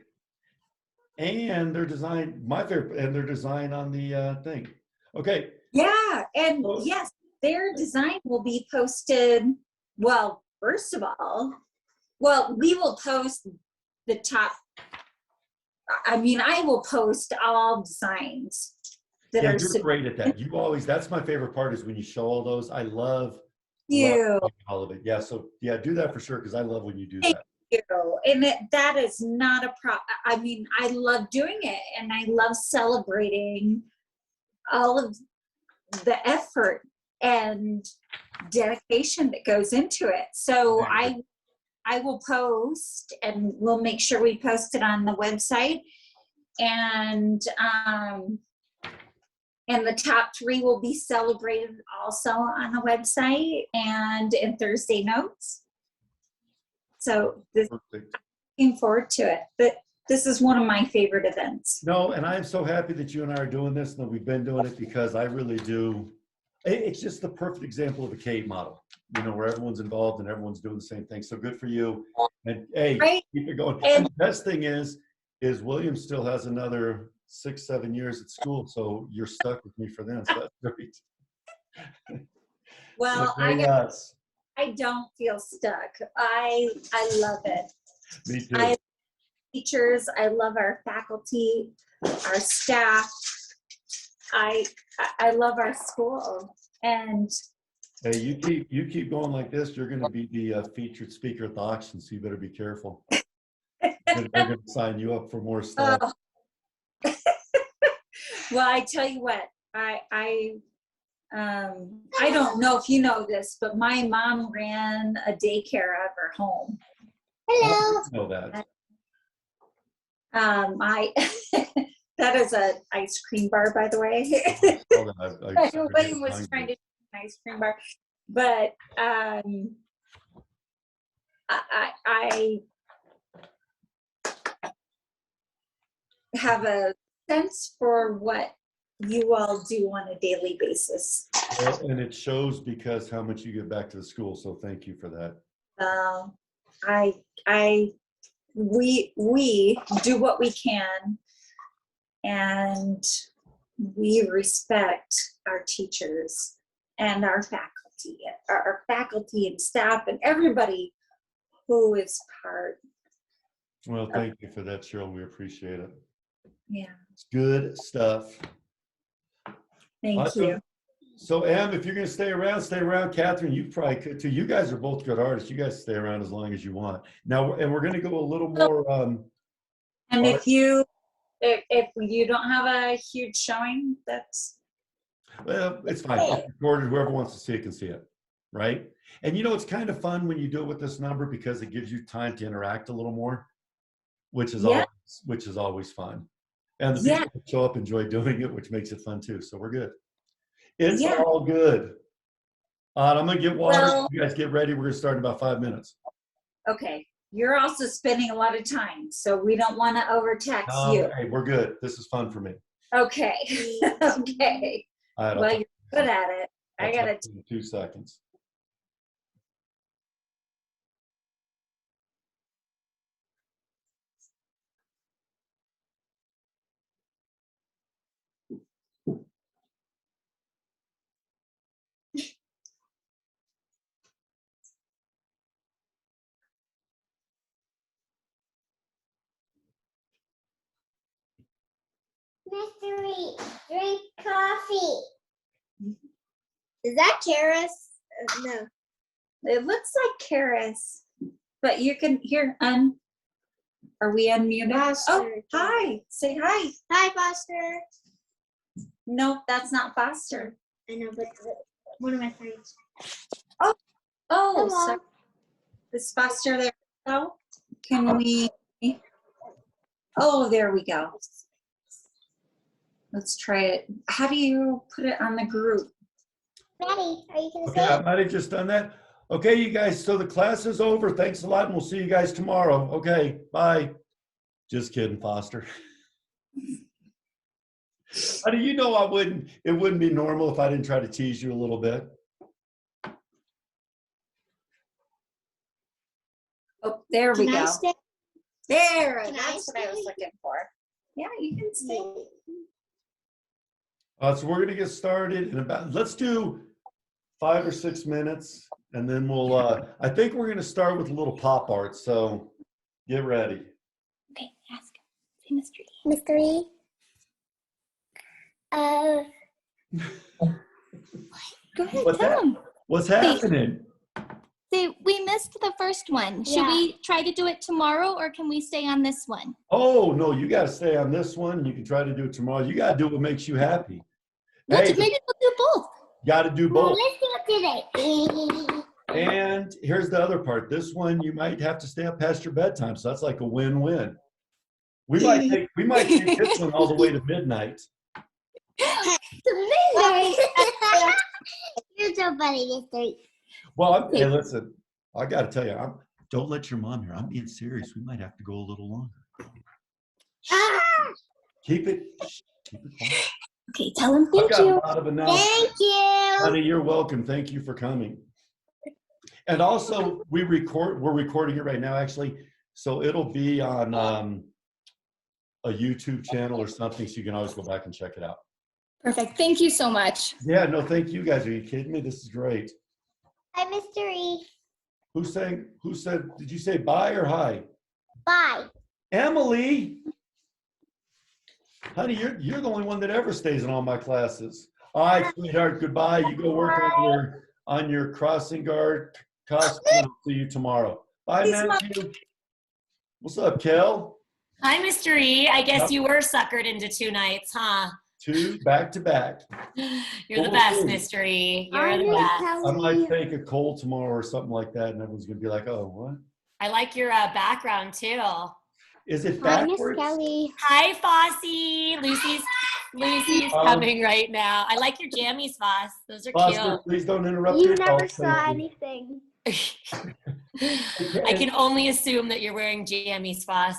Speaker 2: And their design, my favorite, and their design on the thing. Okay.
Speaker 1: Yeah, and yes, their design will be posted. Well, first of all, we will post the top. I mean, I will post all designs that
Speaker 2: Yeah,
Speaker 1: are
Speaker 2: you're great at that. That's my favorite part is when you show all those. I love all of it. Yeah, so yeah, do that for sure because I love when you do that.
Speaker 1: You. And that is not a problem. I mean, I love doing it and I love celebrating all of the effort and dedication that goes into it. So I will post, and we'll make sure we post it on the website, and the top 3 will be celebrated also on the website and in Thursday notes. So looking forward to it. But this is one of my favorite events.
Speaker 2: No, and I'm so happy that you and I are doing this and that we've been doing it because I really do. It's just the perfect example of a cave model, where everyone's involved and everyone's doing the same thing. So good for you. And hey, keep it going. And the best thing is William still has another 6-7 years at school. So you're stuck with me for then. So that's great.
Speaker 1: Well, I don't feel stuck. I love it.
Speaker 2: Me too.
Speaker 1: I love teachers. I love our faculty, our staff. I love our school. And
Speaker 2: hey, you keep going like this, you're going to be the featured speaker at the auction, so you better be careful. They're going to sign you up for more stuff.
Speaker 1: Well, I tell you what, I don't know if you know this, but my mom ran a daycare out of her home.
Speaker 3: Hello.
Speaker 2: I know that.
Speaker 1: I that is a ice cream bar, by the way.
Speaker 2: Hold on, I started
Speaker 1: William
Speaker 2: getting
Speaker 1: was trying
Speaker 2: hungry.
Speaker 1: to do an ice cream bar, but I have a sense for what you all do on a daily basis.
Speaker 2: Well, and it shows because how much you give back to the school. So thank you for that.
Speaker 1: We do what we can, and we respect our teachers and our faculty and staff and everybody who is part.
Speaker 2: Well, thank you for that, Cheryl. We appreciate it.
Speaker 1: Yeah,
Speaker 2: It's good stuff.
Speaker 1: thank
Speaker 2: Awesome.
Speaker 1: you.
Speaker 2: So, Em, if you're going to stay around. Catherine, you probably could too. You guys are both good artists. You guys stay around as long as you want. Now, and we're going to go a little more.
Speaker 1: And if you don't have a huge showing, that's
Speaker 2: Well, it's fine. It's recorded. Whoever wants to see it can see it, right? And it's kind of fun when you do it with this number because it gives you time to interact a little more, which is always fun. And the people that show up enjoy doing it, which makes it fun too. So we're good. It's all good. I'm gonna get water.
Speaker 1: Well,
Speaker 2: you guys get ready. We're gonna start in about 5 minutes.
Speaker 1: okay. You're also spending a lot of time, so we don't want to overtax you.
Speaker 2: Hey, we're good. This is fun for me.
Speaker 1: Okay. Okay.
Speaker 2: All right,
Speaker 1: Well, you're good at it. I
Speaker 2: I'll
Speaker 1: gotta.
Speaker 2: talk to you in 2 seconds.
Speaker 3: Mystery, drink coffee. Is that Karis? No.
Speaker 1: It looks like Karis, but you can hear. Are we unmuted?
Speaker 3: Foster.
Speaker 1: Oh, hi. Say hi.
Speaker 3: Hi, Foster.
Speaker 1: No, that's not Foster.
Speaker 3: I know, but one of my friends.
Speaker 1: Oh,
Speaker 3: Hello.
Speaker 1: so is Foster there? No. Can we? Oh, there we go. Let's try it. How do you put it on the group?
Speaker 3: Maddie, are you gonna
Speaker 2: Okay,
Speaker 3: say
Speaker 2: I
Speaker 3: it?
Speaker 2: might have just done that. Okay, you guys. So the class is over. Thanks a lot, and we'll see you guys tomorrow. Okay, bye. Just kidding, Foster. How do you know it wouldn't be normal if I didn't try to tease you a little bit?
Speaker 1: Oh, there we
Speaker 3: Can I
Speaker 1: go.
Speaker 3: stay?
Speaker 1: There,
Speaker 3: Can I
Speaker 1: that's what I was
Speaker 3: stay?
Speaker 1: looking for. Yeah, you can stay.
Speaker 2: So we're gonna get started in about. Let's do 5 or 6 minutes, and then we'll. I think we're gonna start with a little pop art. So get ready.
Speaker 3: Okay, ask. Say mystery. Mystery.
Speaker 4: Go ahead,
Speaker 2: What's
Speaker 4: tell
Speaker 2: that?
Speaker 4: them.
Speaker 2: What's happening?
Speaker 4: See, we missed the first one. Should
Speaker 3: Yeah.
Speaker 4: we try to do it tomorrow or can we stay on this one?
Speaker 2: Oh no, you got to stay on this one. You can try to do it tomorrow. You got to do what makes you happy.
Speaker 4: Maybe
Speaker 2: Hey,
Speaker 4: we'll do both.
Speaker 2: got to do
Speaker 3: Well,
Speaker 2: both.
Speaker 3: let's do it today.
Speaker 2: And here's the other part. This one you might have to stay up past your bedtime, so that's like a win-win. We might take this one all the way to midnight.
Speaker 3: You're so funny, mystery.
Speaker 2: Well, hey, listen, I got to tell you, don't let your mom hear. I'm being serious. We might have to go a little longer.
Speaker 3: Ah,
Speaker 2: Keep it quiet.
Speaker 4: Okay, tell them
Speaker 2: I've
Speaker 4: thank
Speaker 2: got a
Speaker 4: you.
Speaker 2: lot of announcements.
Speaker 3: thank you.
Speaker 2: Honey, you're welcome. Thank you for coming. And also, we're recording it right now, actually. So it'll be on a YouTube channel or something, so you can always go back and check it out.
Speaker 4: Perfect. Thank you so much.
Speaker 2: Yeah, no, thank you guys. Are you kidding me? This is great.
Speaker 3: Hi, mystery.
Speaker 2: Who said, did you say bye or hi?
Speaker 3: Bye.
Speaker 2: Emily. Honey, you're the only one that ever stays in all my classes. All right, sweetheart, goodbye. You go work on your crossing guard costume. I'll see you tomorrow. Bye,
Speaker 1: He's
Speaker 2: Matthew. What's up, Kel?
Speaker 5: Hi, Mr. E. I guess
Speaker 2: Yep.
Speaker 5: you were suckered into 2 nights, huh?
Speaker 2: 2 back to back.
Speaker 5: You're the
Speaker 2: Well,
Speaker 5: best,
Speaker 2: good.
Speaker 5: Mr. E.
Speaker 3: I
Speaker 5: You're the
Speaker 3: will
Speaker 5: best.
Speaker 3: tell
Speaker 2: I might
Speaker 3: you.
Speaker 2: take a cold tomorrow or something like that, and everyone's gonna be like, "Oh, what?"
Speaker 5: I like your background too.
Speaker 2: Is it
Speaker 3: Hi, Miss
Speaker 2: backwards?
Speaker 3: Kelly.
Speaker 5: Hi, Fossy. Lucy's coming right now. I like your jammies, Foss. Those are
Speaker 2: Foster, please don't interrupt
Speaker 3: You
Speaker 2: your
Speaker 3: never
Speaker 2: adults.
Speaker 3: saw
Speaker 2: Thank you.
Speaker 3: anything.
Speaker 5: cute. I can only assume that you're wearing jammies, Foss.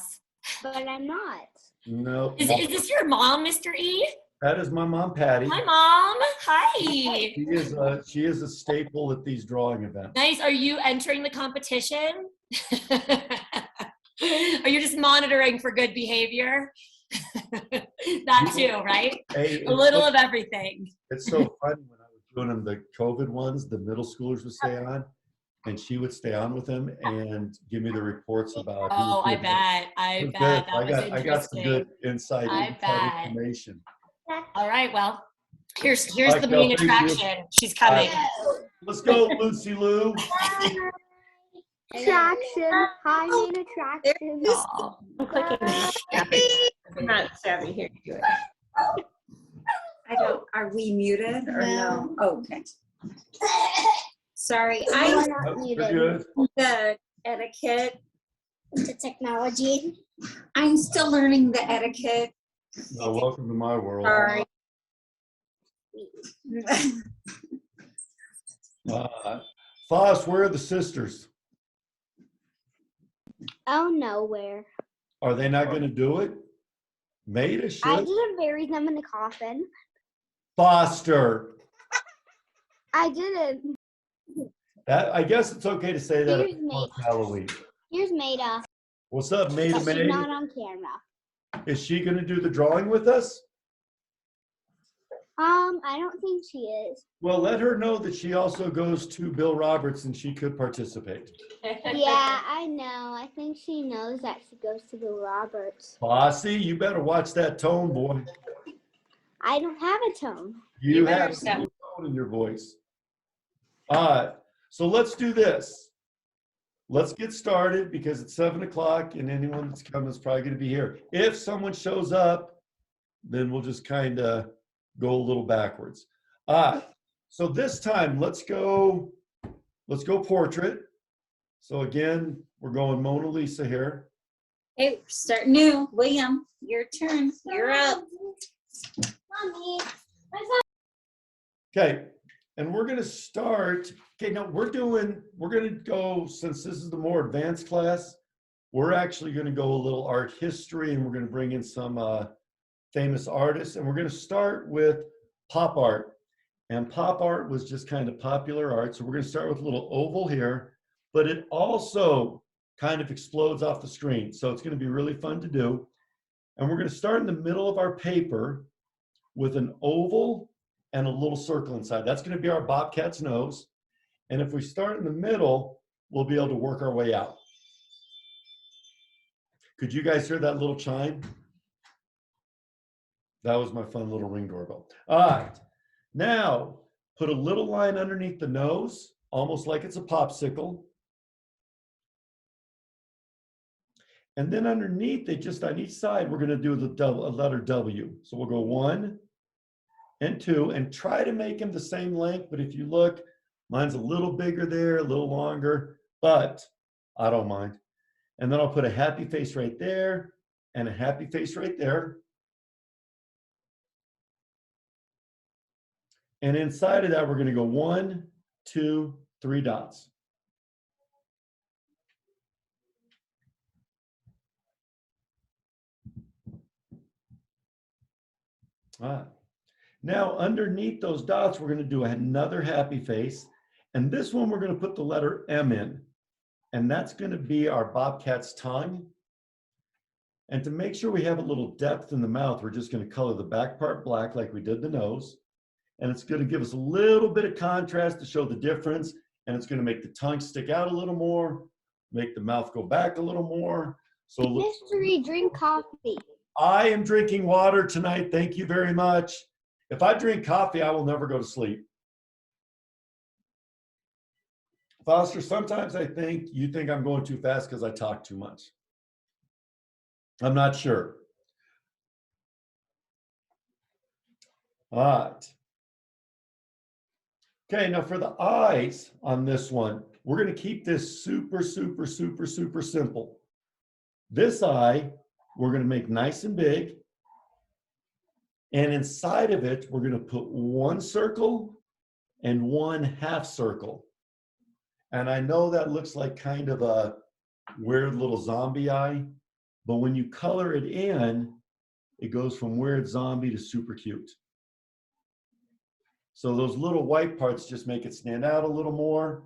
Speaker 3: But I'm not.
Speaker 2: No,
Speaker 5: Is this your mom, Mr. E?
Speaker 2: that is my mom, Patty.
Speaker 5: Hi, Mom. Hi.
Speaker 2: She is a staple at these drawing events.
Speaker 5: Nice. Are you entering the competition? Are you just monitoring for good behavior? That too, right?
Speaker 2: Hey,
Speaker 5: A little of everything.
Speaker 2: it's so funny when I was doing them, the COVID ones, the middle schoolers would stay on, and she would stay on with them and give me the reports about. who
Speaker 5: Oh,
Speaker 2: was
Speaker 5: I
Speaker 2: good.
Speaker 5: bet. I
Speaker 2: It was
Speaker 5: bet.
Speaker 2: good.
Speaker 5: That was
Speaker 2: I got some good
Speaker 5: interesting.
Speaker 2: inside
Speaker 5: I bet.
Speaker 2: information.
Speaker 5: All right, well, here's
Speaker 2: All right,
Speaker 5: the
Speaker 2: Kel,
Speaker 5: main
Speaker 2: thank you.
Speaker 5: attraction. She's coming.
Speaker 2: Let's go, Lucy Lou.
Speaker 3: Attraction. Hi, main attraction.
Speaker 5: Oh,
Speaker 6: I'm clicking. I'm not savvy here to do it.
Speaker 1: I don't, are we muted or no? Okay. Sorry,
Speaker 3: We're
Speaker 1: I'm
Speaker 3: not
Speaker 2: We're
Speaker 3: muted.
Speaker 2: good.
Speaker 1: the etiquette.
Speaker 3: The technology.
Speaker 1: I'm still learning the etiquette.
Speaker 2: Well, welcome to my world.
Speaker 1: Sorry.
Speaker 2: Foss, where are the sisters?
Speaker 3: Oh, nowhere.
Speaker 2: Are they not going to do it? Maida
Speaker 3: I
Speaker 2: should.
Speaker 3: didn't bury them in the coffin.
Speaker 2: Foster.
Speaker 3: I didn't.
Speaker 2: That, I guess it's okay to say that
Speaker 3: Here's
Speaker 2: on
Speaker 3: Maida.
Speaker 2: Halloween.
Speaker 3: Here's Maida.
Speaker 2: What's up, Maida
Speaker 3: But she's
Speaker 2: May?
Speaker 3: not on camera.
Speaker 2: Is she going to do the drawing with us?
Speaker 3: I don't think she is.
Speaker 2: Well, let her know that she also goes to Bill Roberts and she could participate.
Speaker 3: Yeah, I know. I think she knows that she goes to Bill Roberts.
Speaker 2: Bossy, you better watch that tone, boy.
Speaker 3: I don't have a tone.
Speaker 2: You
Speaker 5: You better
Speaker 2: have
Speaker 5: step-
Speaker 2: some tone in your voice. All right, so let's do this. Let's get started because it's 7 o'clock and anyone that's coming is probably going to be here. If someone shows up, then we'll just kind of go a little backwards. All right, so this time let's go portrait. So again, we're going Mona Lisa here.
Speaker 1: Hey, start new. William, your turn. You're up.
Speaker 3: Mommy.
Speaker 2: Okay, and we're gonna start, okay, now we're gonna go, since this is the more advanced class, we're actually gonna go a little art history and we're gonna bring in some famous artists and we're gonna start with pop art. And pop art was just kind of popular art. So we're gonna start with a little oval here, but it also kind of explodes off the screen. So it's gonna be really fun to do. And we're gonna start in the middle of our paper with an oval and a little circle inside. That's gonna be our bobcat's nose. And if we start in the middle, we'll be able to work our way out. Could you guys hear that little chime? That was my fun little ring doorbell. All right, now put a little line underneath the nose, almost like it's a popsicle. And then underneath it, just on each side, we're gonna do a letter W. So we'll go 1 and 2 and try to make them the same length. But if you look, mine's a little bigger there, a little longer, but I don't mind. And then I'll put a happy face right there and a happy face right there. And inside of that, we're gonna go 1, 2, 3 dots. All right. Now, underneath those dots, we're gonna do another happy face. And this one, we're gonna put the letter M in. And that's gonna be our bobcat's tongue. And to make sure we have a little depth in the mouth, we're just gonna color the back part black like we did the nose. And it's gonna give us a little bit of contrast to show the difference. And it's gonna make the tongue stick out a little more, make the mouth go back a little more. So look,
Speaker 3: Mystery, drink coffee.
Speaker 2: I am drinking water tonight. Thank you very much. If I drink coffee, I will never go to sleep. Foster, sometimes I think you think I'm going too fast because I talk too much. I'm not sure. All right. Okay, now for the eyes on this one, we're going to keep this super, super, super, super simple. This eye, we're going to make nice and big. And inside of it, we're going to put one circle and one half circle. And I know that looks like kind of a weird little zombie eye, but when you color it in, it goes from weird zombie to super cute. So those little white parts just make it stand out a little more.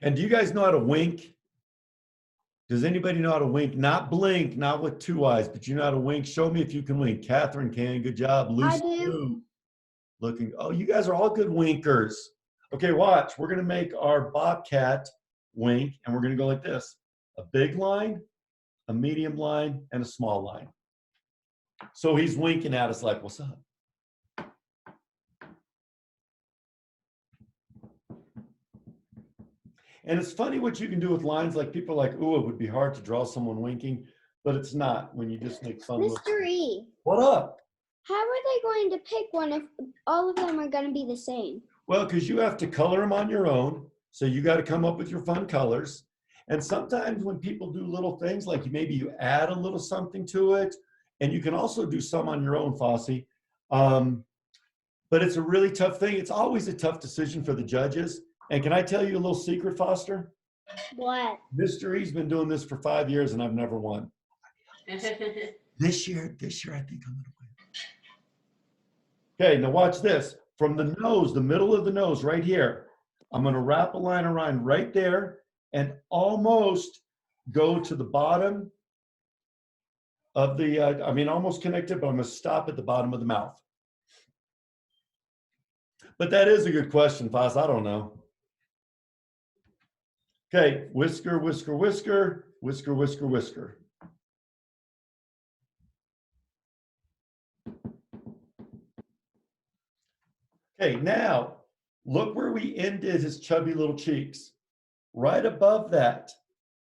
Speaker 2: And do you guys know how to wink? Does anybody know how to wink? Not blink, not with two eyes, but you know how to wink? Show me if you can wink. Catherine can, good job. Lucy,
Speaker 3: do.
Speaker 2: looking, oh, you guys are all good winkers. Okay, watch. We're gonna make our bobcat wink, and we're gonna go like this. A big line, a medium line, and a small line. So he's winking at us like, what's up? And it's funny what you can do with lines. Like people are like, ooh, it would be hard to draw someone winking, but it's not when you just make fun of it.
Speaker 3: Mr. E,
Speaker 2: What up?
Speaker 3: how are they going to pick one if all of them are going to be the same?
Speaker 2: Well, because you have to color them on your own. So you got to come up with your fun colors. And sometimes when people do little things, like maybe you add a little something to it, and you can also do some on your own, Fosse. But it's a really tough thing. It's always a tough decision for the judges. And can I tell you a little secret, Foster?
Speaker 3: What?
Speaker 2: Mr. E's been doing this for 5 years and I've never won. This year, I think I'm gonna win. Okay, now watch this. From the nose, the middle of the nose right here, I'm gonna wrap a line around right there and almost go to the bottom of the, almost connected, but I'm gonna stop at the bottom of the mouth. But that is a good question, Foss. I don't know. Okay, whisker, whisker, whisker, whisker, whisker, whisker. Okay, now look where we ended his chubby little cheeks. Right above that,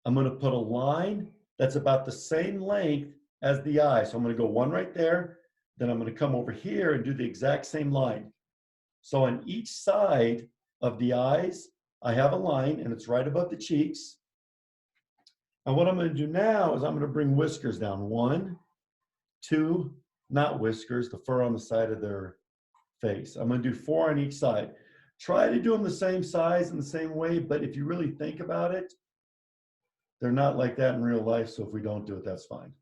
Speaker 2: I'm going to put a line that's about the same length as the eye. So I'm going to go one right there, then I'm going to come over here and do the exact same line. So on each side of the eyes, I have a line and it's right above the cheeks. And what I'm going to do now is I'm going to bring whiskers down. 1, 2, not whiskers, the fur on the side of their face. I'm going to do 4 on each side. Try to do them the same size and the same way, but if you really think about it, they're not like that in real life. So if we don't do it, that's fine.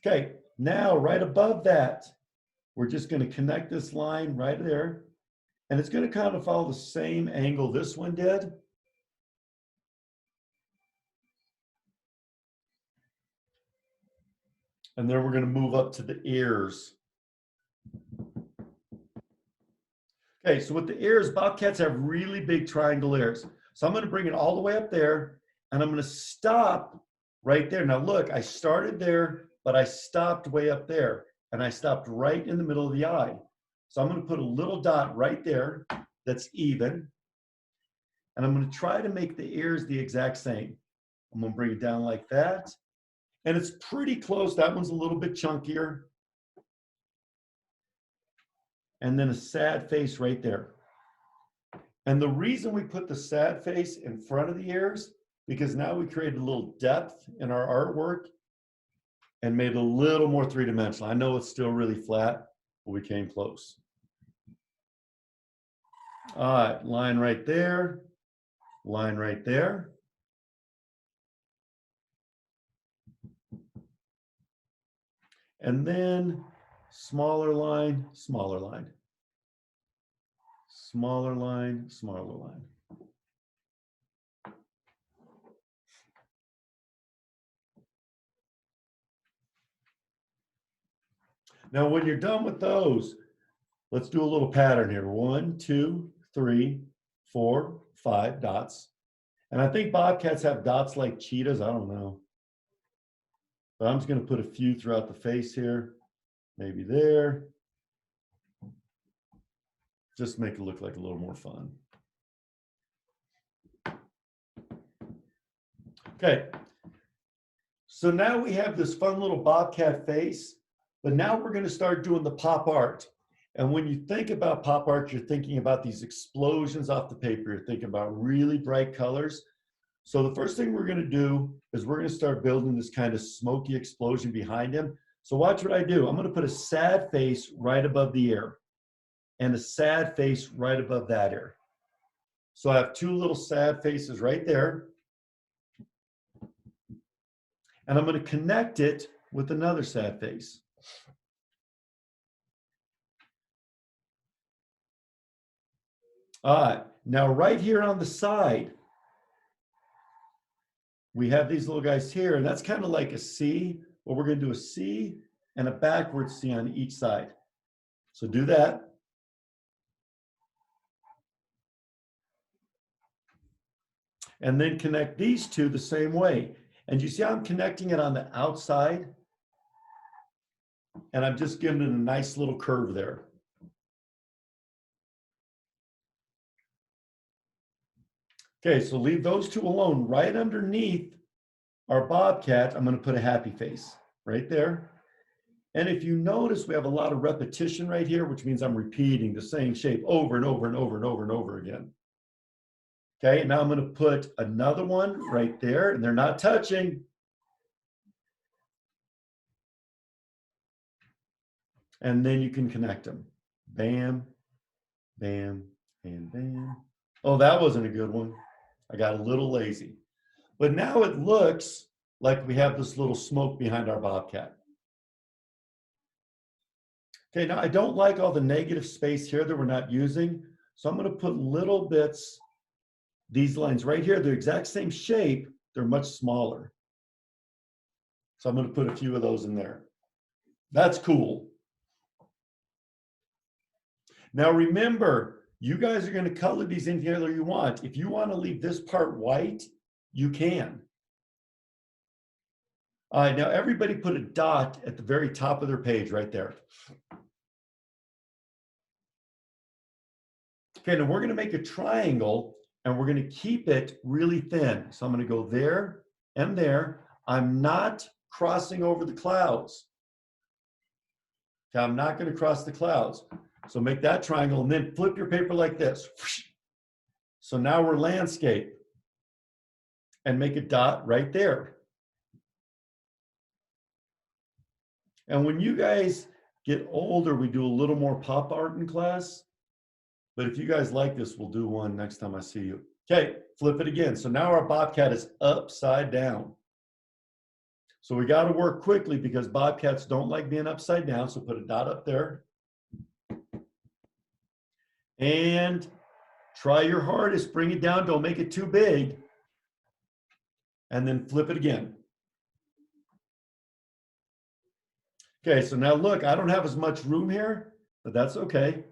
Speaker 2: Okay, now right above that, we're just going to connect this line right there. And it's going to kind of follow the same angle this one did. And then we're going to move up to the ears. Okay, so with the ears, bobcats have really big triangle ears. So I'm going to bring it all the way up there, and I'm going to stop right there. Now look, I started there, but I stopped way up there, and I stopped right in the middle of the eye. So I'm going to put a little dot right there that's even, and I'm going to try to make the ears the exact same. I'm going to bring it down like that, and it's pretty close. That one's a little bit chunkier. And then a sad face right there. And the reason we put the sad face in front of the ears, because now we created a little depth in our artwork and made it a little more three-dimensional. I know it's still really flat, but we came close. All right, line right there, line right there. And then smaller line, smaller line. Smaller line, smaller line. Now, when you're done with those, let's do a little pattern here. 1, 2, 3, 4, 5 dots. And I think bobcats have dots like cheetahs. I don't know. But I'm just going to put a few throughout the face here. Maybe there. Just make it look like a little more fun. Okay. So now we have this fun little bobcat face, but now we're going to start doing the pop art. And when you think about pop art, you're thinking about these explosions off the paper. You're thinking about really bright colors. So the first thing we're going to do is we're going to start building this kind of smoky explosion behind him. So watch what I do. I'm going to put a sad face right above the ear and a sad face right above that ear. So I have two little sad faces right there. And I'm going to connect it with another sad face. All right, now right here on the side, we have these little guys here, and that's kind of like a C. Well, we're going to do a C and a backwards C on each side. So do that. And then connect these two the same way. And you see how I'm connecting it on the outside? And I'm just giving it a nice little curve there. Okay, so leave those two alone. Right underneath our bobcat, I'm going to put a happy face right there. And if you notice, we have a lot of repetition right here, which means I'm repeating the same shape over and over and over and over and over again. Okay, now I'm going to put another one right there, and they're not touching. And then you can connect them. Bam, bam, and bam. Oh, that wasn't a good one. I got a little lazy. But now it looks like we have this little smoke behind our bobcat. Okay, now I don't like all the negative space here that we're not using. So I'm going to put little bits, these lines right here, they're the exact same shape, they're much smaller. So I'm going to put a few of those in there. That's cool. Now remember, you guys are going to color these in here you want. If you want to leave this part white, you can. All right, now everybody put a dot at the very top of their page right there. Okay, now we're going to make a triangle and we're going to keep it really thin. So I'm going to go there and there. I'm not crossing over the clouds. Okay, I'm not going to cross the clouds. So make that triangle and then flip your paper like this. So now we're landscape. And make a dot right there. And when you guys get older, we do a little more pop art in class. But if you guys like this, we'll do one next time I see you. Okay, flip it again. So now our bobcat is upside down. So we got to work quickly because bobcats don't like being upside down. So put a dot up there. And try your hardest, bring it down, don't make it too big. And then flip it again. Okay, so now look, I don't have as much room here, but that's okay.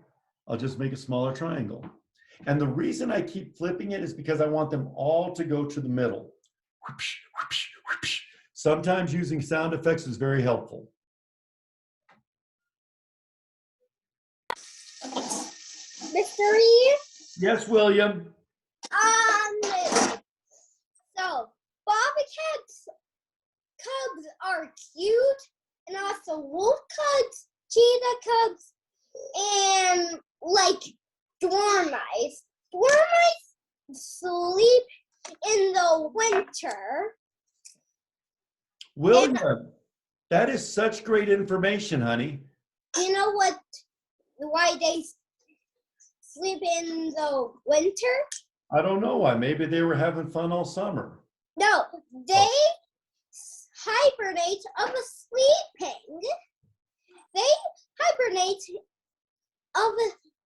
Speaker 2: I'll just make a smaller triangle. And the reason I keep flipping it is because I want them all to go to the middle. Sometimes using sound effects is very helpful.
Speaker 3: Mr. Reed?
Speaker 2: Yes, William.
Speaker 3: So bobcats cubs are cute, and also wolf cubs, cheetah cubs, and like dormice. Dormice sleep in the winter.
Speaker 2: William, that is such great information, honey.
Speaker 3: You know why they sleep in the winter?
Speaker 2: I don't know why. Maybe they were having fun all summer.
Speaker 3: No, they hibernate of a sleeping. They hibernate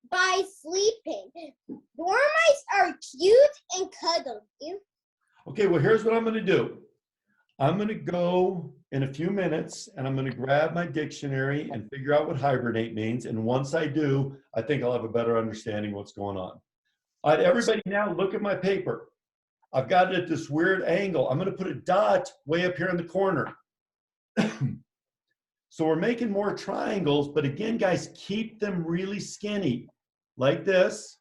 Speaker 3: by sleeping. Dormice are cute and cuddly.
Speaker 2: Okay, well, here's what I'm going to do. I'm going to go in a few minutes and I'm going to grab my dictionary and figure out what hibernate means. And once I do, I think I'll have a better understanding what's going on. All right, everybody now look at my paper. I've got it at this weird angle. I'm going to put a dot way up here in the corner. So we're making more triangles, but again, guys, keep them really skinny, like this.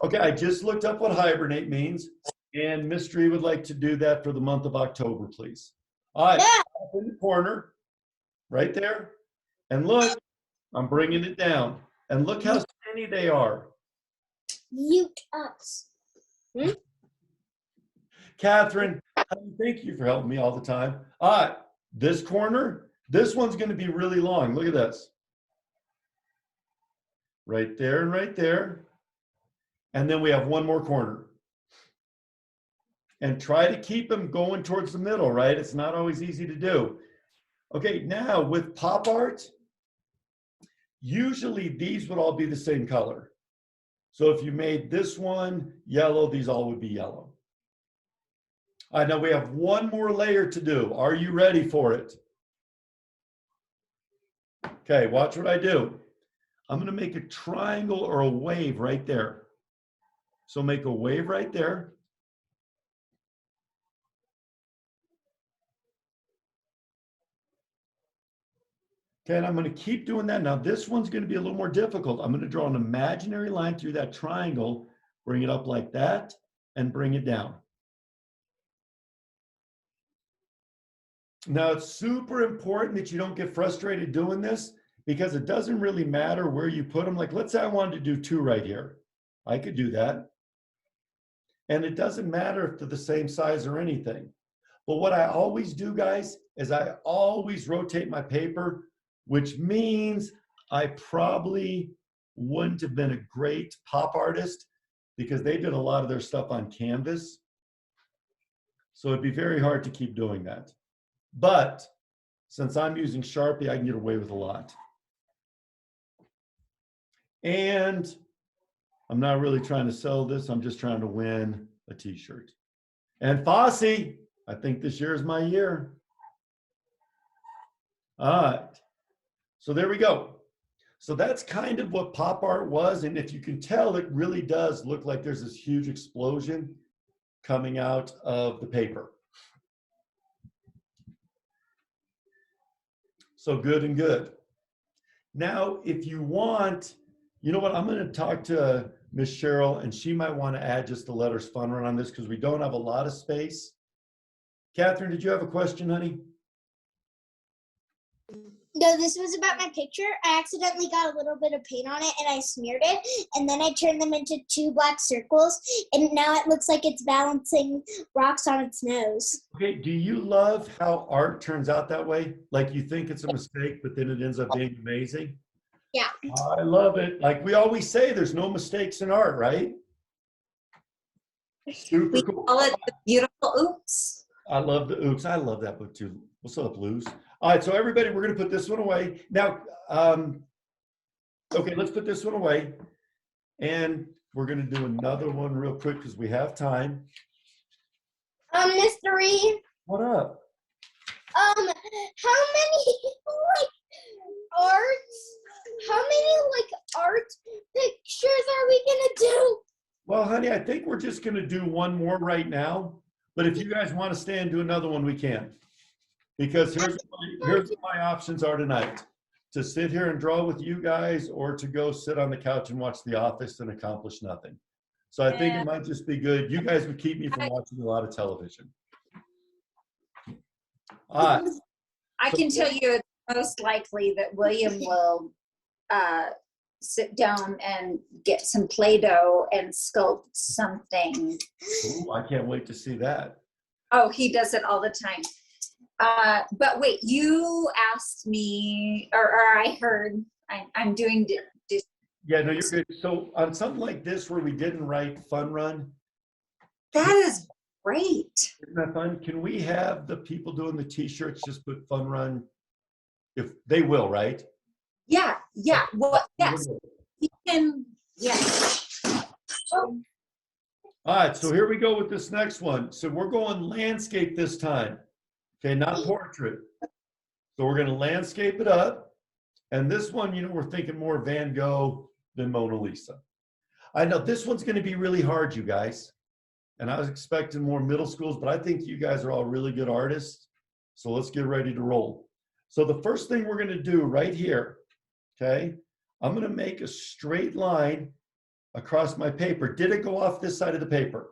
Speaker 2: Okay, I just looked up what hibernate means, and Mystery would like to do that for the month of October, please. All right,
Speaker 3: Yeah.
Speaker 2: up in the corner, right there. And look, I'm bringing it down. And look how skinny they are.
Speaker 3: Mute us.
Speaker 2: Catherine, thank you for helping me all the time. All right, this corner, this one's going to be really long. Look at this. Right there and right there. And then we have one more corner. And try to keep them going towards the middle, right? It's not always easy to do. Okay, now with pop art, usually these would all be the same color. So if you made this one yellow, these all would be yellow. All right, now we have one more layer to do. Are you ready for it? Okay, watch what I do. I'm going to make a triangle or a wave right there. So make a wave right there. Okay, and I'm going to keep doing that. Now this one's going to be a little more difficult. I'm going to draw an imaginary line through that triangle, bring it up like that, and bring it down. Now it's super important that you don't get frustrated doing this, because it doesn't really matter where you put them. Like, let's say I wanted to do 2 right here. I could do that. And it doesn't matter if they're the same size or anything. But what I always do, guys, is I always rotate my paper, which means I probably wouldn't have been a great pop artist, because they did a lot of their stuff on canvas. So it'd be very hard to keep doing that. But since I'm using Sharpie, I can get away with a lot. And I'm not really trying to sell this. I'm just trying to win a t-shirt. And Fosse, I think this year is my year. All right. So there we go. So that's kind of what pop art was. And if you can tell, it really does look like there's this huge explosion coming out of the paper. So good and good. Now, if you want, you know what, I'm going to talk to Miss Cheryl, and she might want to add just the letters fun run on this, because we don't have a lot of space. Catherine, did you have a question, honey?
Speaker 3: No, this was about my picture. I accidentally got a little bit of paint on it and I smeared it, and then I turned them into 2 black circles, and now it looks like it's balancing rocks on its nose.
Speaker 2: Okay, do you love how art turns out that way? Like, you think it's a mistake, but then it ends up being amazing?
Speaker 3: Yeah.
Speaker 2: I love it. Like we always say, there's no mistakes in art, right? Super
Speaker 1: We
Speaker 2: cool.
Speaker 1: call it the beautiful oops.
Speaker 2: I love the oops. I love that book too. What's up, Luz? All right, so everybody, we're going to put this one away. Now, okay, let's put this one away. And we're going to do another one real quick because we have time.
Speaker 3: Mr. Reed,
Speaker 2: What up?
Speaker 3: how many art pictures are we gonna do?
Speaker 2: Well, honey, I think we're just going to do one more right now. But if you guys want to stay and do another one, we can. Because here's what my options are tonight. To sit here and draw with you guys, or to go sit on the couch and watch The Office and accomplish nothing. So I think it might just be good. You guys would keep me from watching a lot of television. All right.
Speaker 1: I can tell you it's most likely that William will sit down and get some Play-Doh and sculpt something.
Speaker 2: Ooh, I can't wait to see that.
Speaker 1: Oh, he does it all the time. But wait, you asked me, or I heard, I'm doing.
Speaker 2: Yeah, no, you're good. So on something like this where we didn't write fun run.
Speaker 1: That is great.
Speaker 2: Isn't that fun? Can we have the people doing the t-shirts just put fun run? If they will, right?
Speaker 1: Yeah, yeah. Well, yes, you can. Yeah.
Speaker 2: All right, so here we go with this next one. So we're going landscape this time. Okay, not portrait. So we're going to landscape it up. And this one, you know, we're thinking more Van Gogh than Mona Lisa. I know this one's going to be really hard, you guys. And I was expecting more middle schools, but I think you guys are all really good artists. So let's get ready to roll. So the first thing we're going to do right here, okay, I'm going to make a straight line across my paper. Did it go off this side of the paper?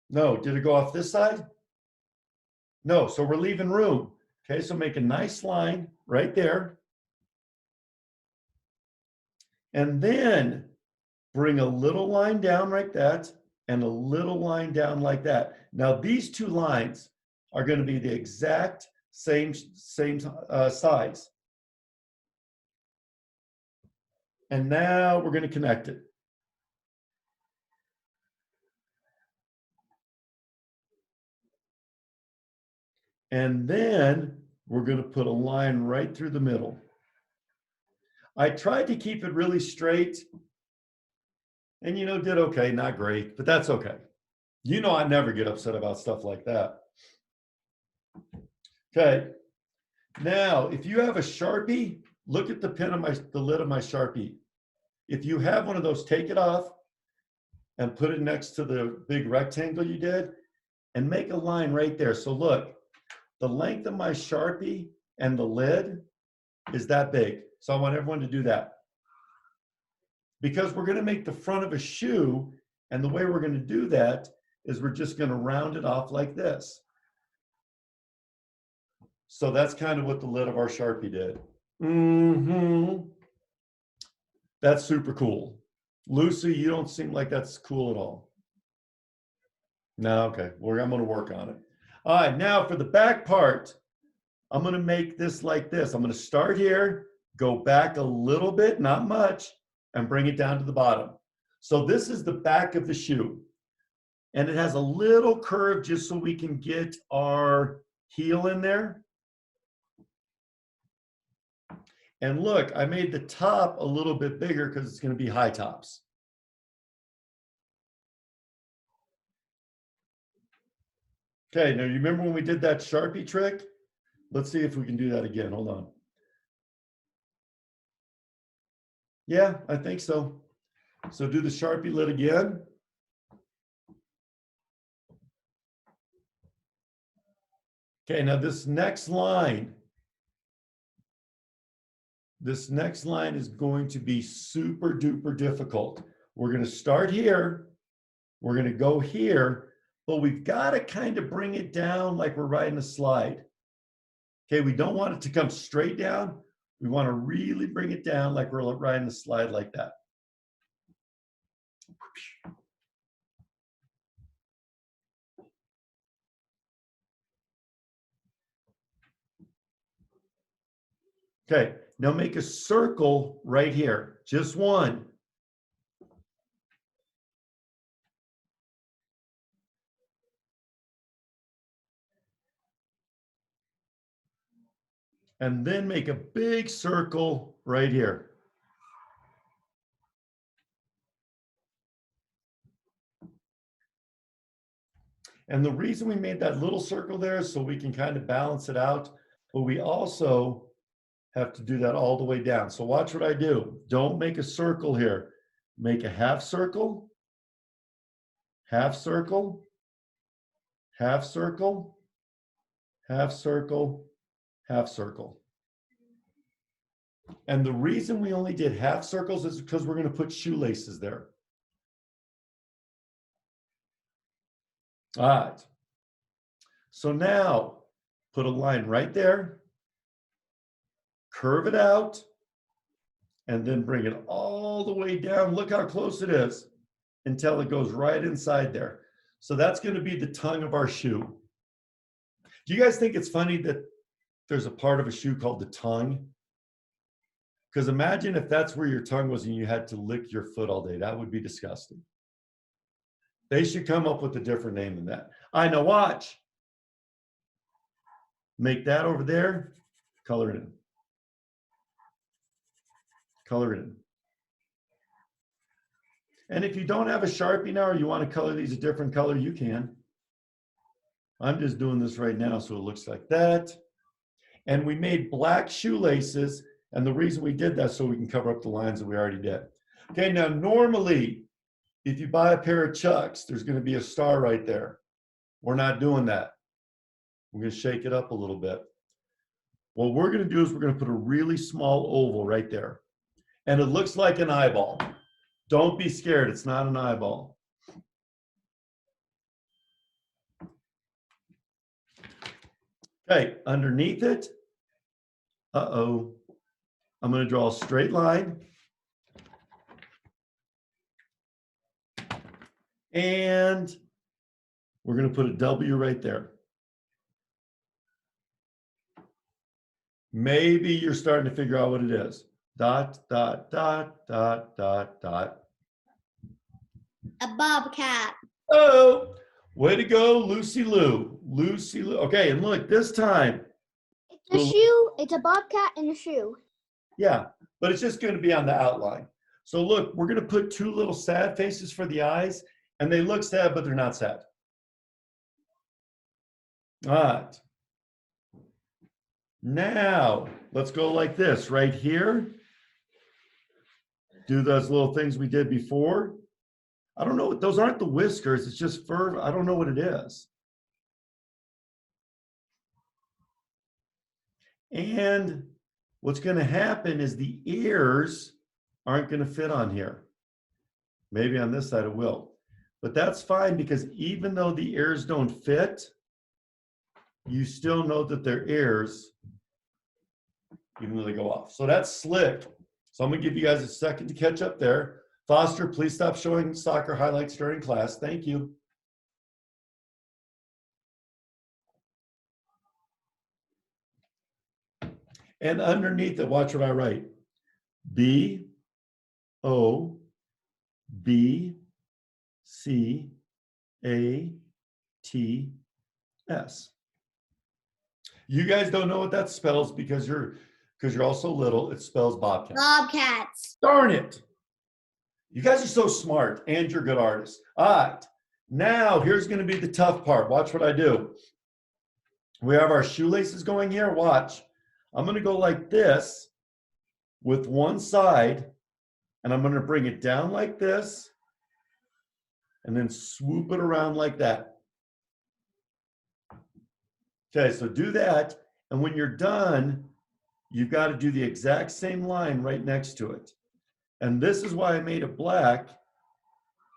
Speaker 2: No. Did it go off this side? No. So we're leaving room. Okay, so make a nice line right there. And then bring a little line down like that and a little line down like that. Now these two lines are going to be the exact same size. And now we're going to connect it. And then we're going to put a line right through the middle. I tried to keep it really straight and, you know, did okay, not great, but that's okay. You know, I never get upset about stuff like that. Okay. Now, if you have a Sharpie, look at the pin on the lid of my Sharpie. If you have one of those, take it off and put it next to the big rectangle you did and make a line right there. So look, the length of my Sharpie and the lid is that big. So I want everyone to do that. Because we're going to make the front of a shoe, and the way we're going to do that is we're just going to round it off like this. So that's kind of what the lid of our Sharpie did. That's super cool. Lucy, you don't seem like that's cool at all. No, okay. Well, I'm going to work on it. All right, now for the back part, I'm going to make this like this. I'm going to start here, go back a little bit, not much, and bring it down to the bottom. So this is the back of the shoe. And it has a little curve just so we can get our heel in there. And look, I made the top a little bit bigger because it's going to be high tops. Okay, now you remember when we did that Sharpie trick? Let's see if we can do that again. Hold on. Yeah, I think so. So do the Sharpie lid again. Okay, now this next line is going to be super duper difficult. We're going to start here. We're going to go here, but we've got to kind of bring it down like we're riding a slide. Okay, we don't want it to come straight down. We want to really bring it down like we're riding a slide like that. Okay, now make a circle right here, just one. And then make a big circle right here. And the reason we made that little circle there is so we can kind of balance it out, but we also have to do that all the way down. So watch what I do. Don't make a circle here. Make a half circle, half circle, half circle, half circle, half circle. And the reason we only did half circles is because we're going to put shoelaces there. All right. So now put a line right there, curve it out, and then bring it all the way down. Look how close it is until it goes right inside there. So that's going to be the tongue of our shoe. Do you guys think it's funny that there's a part of a shoe called the tongue? Because imagine if that's where your tongue was and you had to lick your foot all day. That would be disgusting. They should come up with a different name than that. I know, watch. Make that over there, color it in. Color it in. And if you don't have a Sharpie now or you want to color these a different color, you can. I'm just doing this right now so it looks like that. And we made black shoelaces, and the reason we did that so we can cover up the lines that we already did. Okay, now normally, if you buy a pair of Chucks, there's going to be a star right there. We're not doing that. We're going to shake it up a little bit. What we're going to do is we're going to put a really small oval right there. And it looks like an eyeball. Don't be scared. It's not an eyeball. Okay, underneath it, I'm going to draw a straight line. And we're going to put a W right there. Maybe you're starting to figure out what it is. Dot, dot, dot, dot, dot, dot.
Speaker 3: A bobcat.
Speaker 2: Oh, way to go, Lucy Lou. Lucy Lou. Okay, and look, this time,
Speaker 3: It's a shoe. It's a bobcat in a shoe.
Speaker 2: yeah, but it's just going to be on the outline. So look, we're going to put two little sad faces for the eyes, and they look sad, but they're not sad. All right. Now, let's go like this right here. Do those little things we did before. I don't know, those aren't the whiskers, it's just fur. I don't know what it is. And what's going to happen is the ears aren't going to fit on here. Maybe on this side it will. But that's fine because even though the ears don't fit, you still know that they're ears, even though they go off. So that's slick. So I'm going to give you guys a second to catch up there. Foster, please stop showing soccer highlights during class. Thank you. And underneath it, watch what I write. B, O, B, C, A, T, S. You guys don't know what that spells because you're all so little. It spells bobcat.
Speaker 3: Bobcats.
Speaker 2: Darn it. You guys are so smart and you're good artists. All right. Now here's going to be the tough part. Watch what I do. We have our shoelaces going here. Watch. I'm going to go like this with one side, and I'm going to bring it down like this and then swoop it around like that. Okay, so do that. And when you're done, you've got to do the exact same line right next to it. And this is why I made it black,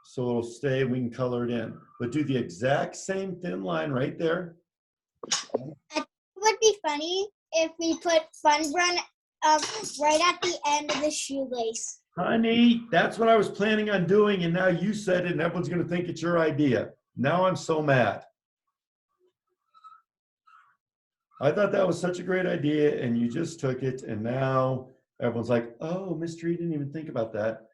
Speaker 2: so it'll stay, we can color it in. But do the exact same thin line right there.
Speaker 3: It would be funny if we put Fun Run right at the end of the shoelace.
Speaker 2: Honey, that's what I was planning on doing, and now you said it, and everyone's going to think it's your idea. Now I'm so mad. I thought that was such a great idea, and you just took it, and now everyone's like, oh, Mr. E didn't even think about that.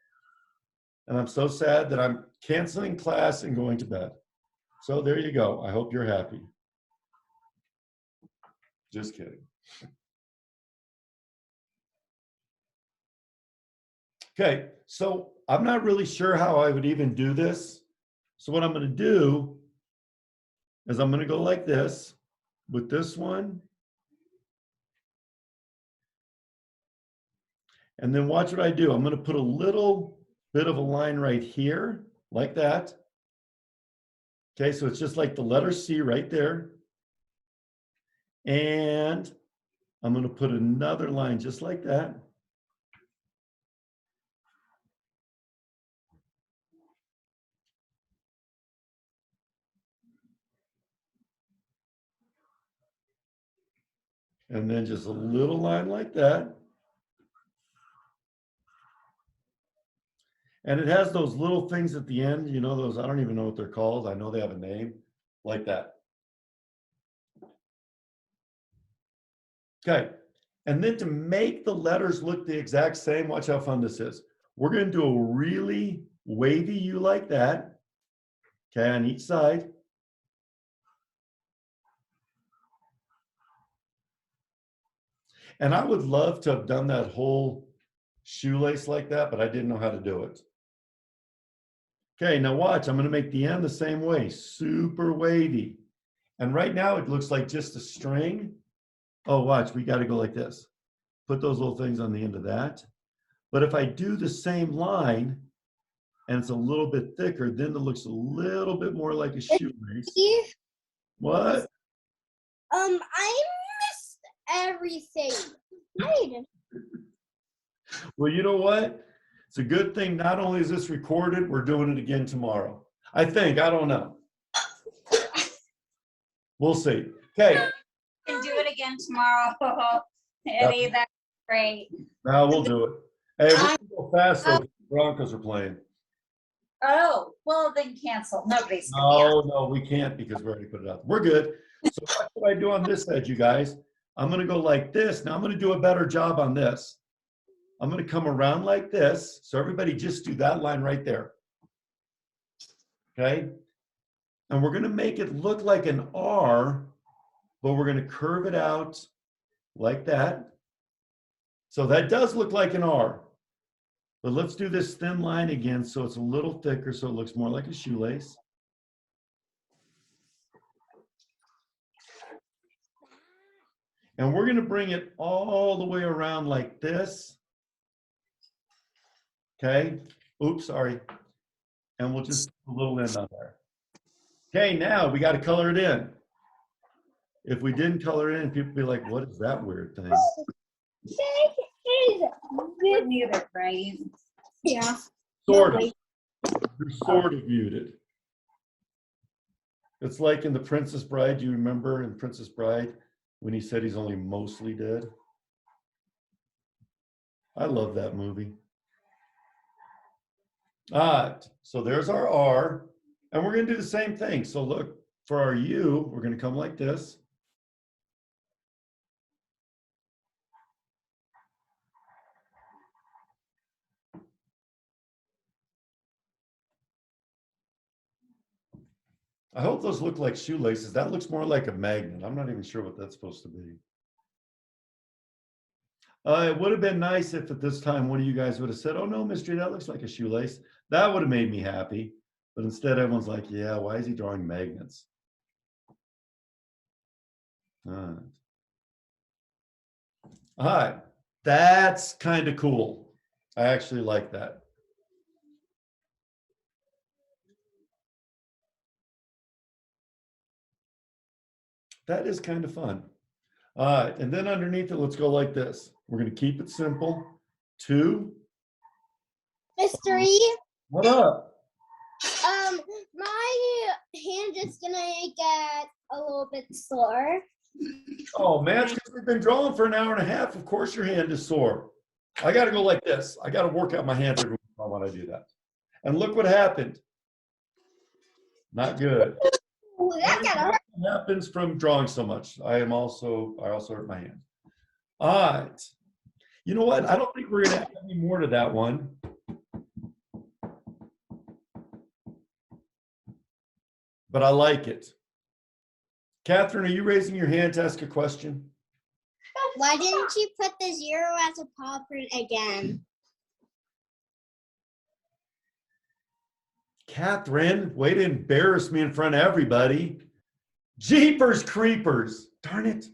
Speaker 2: And I'm so sad that I'm canceling class and going to bed. So there you go. I hope you're happy. Just kidding. Okay, so I'm not really sure how I would even do this. So what I'm going to do is I'm going to go like this with this one. And then watch what I do. I'm going to put a little bit of a line right here, like that. Okay, so it's just like the letter C right there. And I'm going to put another line just like that. And then just a little line like that. And it has those little things at the end, you know, those, I don't even know what they're called. I know they have a name, like that. Okay, and then to make the letters look the exact same, watch how fun this is. We're going to do a really wavy U like that, okay, on each side. And I would love to have done that whole shoelace like that, but I didn't know how to do it. Okay, now watch, I'm going to make the end the same way, super wavy. And right now it looks like just a string. Oh, watch, we got to go like this. Put those little things on the end of that. But if I do the same line and it's a little bit thicker, then it looks a little bit more like a shoelace. What?
Speaker 3: I missed everything. Right.
Speaker 2: Well, you know what? It's a good thing not only is this recorded, we're doing it again tomorrow. I think, I don't know. We'll see. Okay.
Speaker 1: Can do it again tomorrow. Eddie, that's great.
Speaker 2: Now we'll do it. Hey, we're gonna go fast though. The Broncos are playing.
Speaker 1: Oh, well, then cancel. Nobody's gonna be on.
Speaker 2: No, we can't because we already put it out. We're good. So that's what I do on this edge, you guys. I'm gonna go like this. Now I'm gonna do a better job on this. I'm gonna come around like this. So everybody just do that line right there. Okay? And we're gonna make it look like an R, but we're gonna curve it out like that. So that does look like an R. But let's do this thin line again so it's a little thicker so it looks more like a shoelace. And we're gonna bring it all the way around like this. Okay, oops, sorry. And we'll just put a little end on there. Okay, now we gotta color it in. If we didn't color it in, people would be like, what is that weird thing?
Speaker 1: You're muted, right?
Speaker 3: Yeah.
Speaker 2: Sort of. You're sort of muted. It's like in The Princess Bride. Do you remember in Princess Bride when he said he's only mostly dead? I love that movie. All right, so there's our R, and we're gonna do the same thing. So look, for our U, we're gonna come like this. I hope those look like shoelaces. That looks more like a magnet. I'm not even sure what that's supposed to be. It would have been nice if at this time one of you guys would have said, oh no, Mystery, that looks like a shoelace. That would have made me happy. But instead everyone's like, yeah, why is he drawing magnets? All right, that's kind of cool. I actually like that. That is kind of fun. All right, and then underneath it, let's go like this. We're gonna keep it simple. 2.
Speaker 3: Mystery.
Speaker 2: What up?
Speaker 3: My hand is gonna get a little bit sore.
Speaker 2: Oh man, it's because we've been drawing for an hour and a half. Of course your hand is sore. I gotta go like this. I gotta work out my hands every once in a while when I do that. And look what happened. Not good.
Speaker 3: Ooh, that got hurt.
Speaker 2: What happens from drawing so much? I also hurt my hand. All right. You know what? I don't think we're gonna add any more to that one. But I like it. Catherine, are you raising your hand to ask a question?
Speaker 3: Why didn't you put the 0 as a paw print again?
Speaker 2: Catherine, way to embarrass me in front of everybody. Jeepers creepers. Darn it.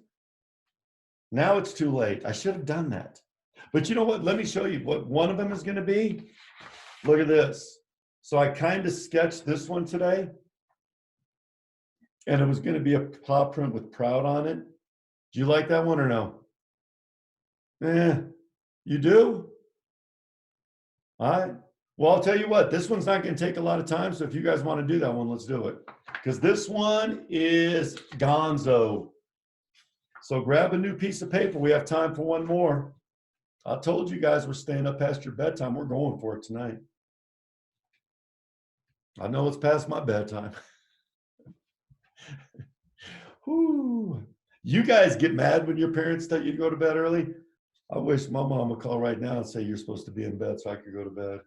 Speaker 2: Now it's too late. I should have done that. But you know what? Let me show you what one of them is going to be. Look at this. So I kind of sketched this one today. And it was going to be a paw print with Proud on it. Do you like that one or no? You do? All right. Well, I'll tell you what, this one's not going to take a lot of time. So if you guys want to do that one, let's do it. Because this one is gonzo. So grab a new piece of paper. We have time for one more. I told you guys we're staying up past your bedtime. We're going for it tonight. I know it's past my bedtime. Whew. You guys get mad when your parents tell you to go to bed early? I wish my mom would call right now and say you're supposed to be in bed so I could go to bed.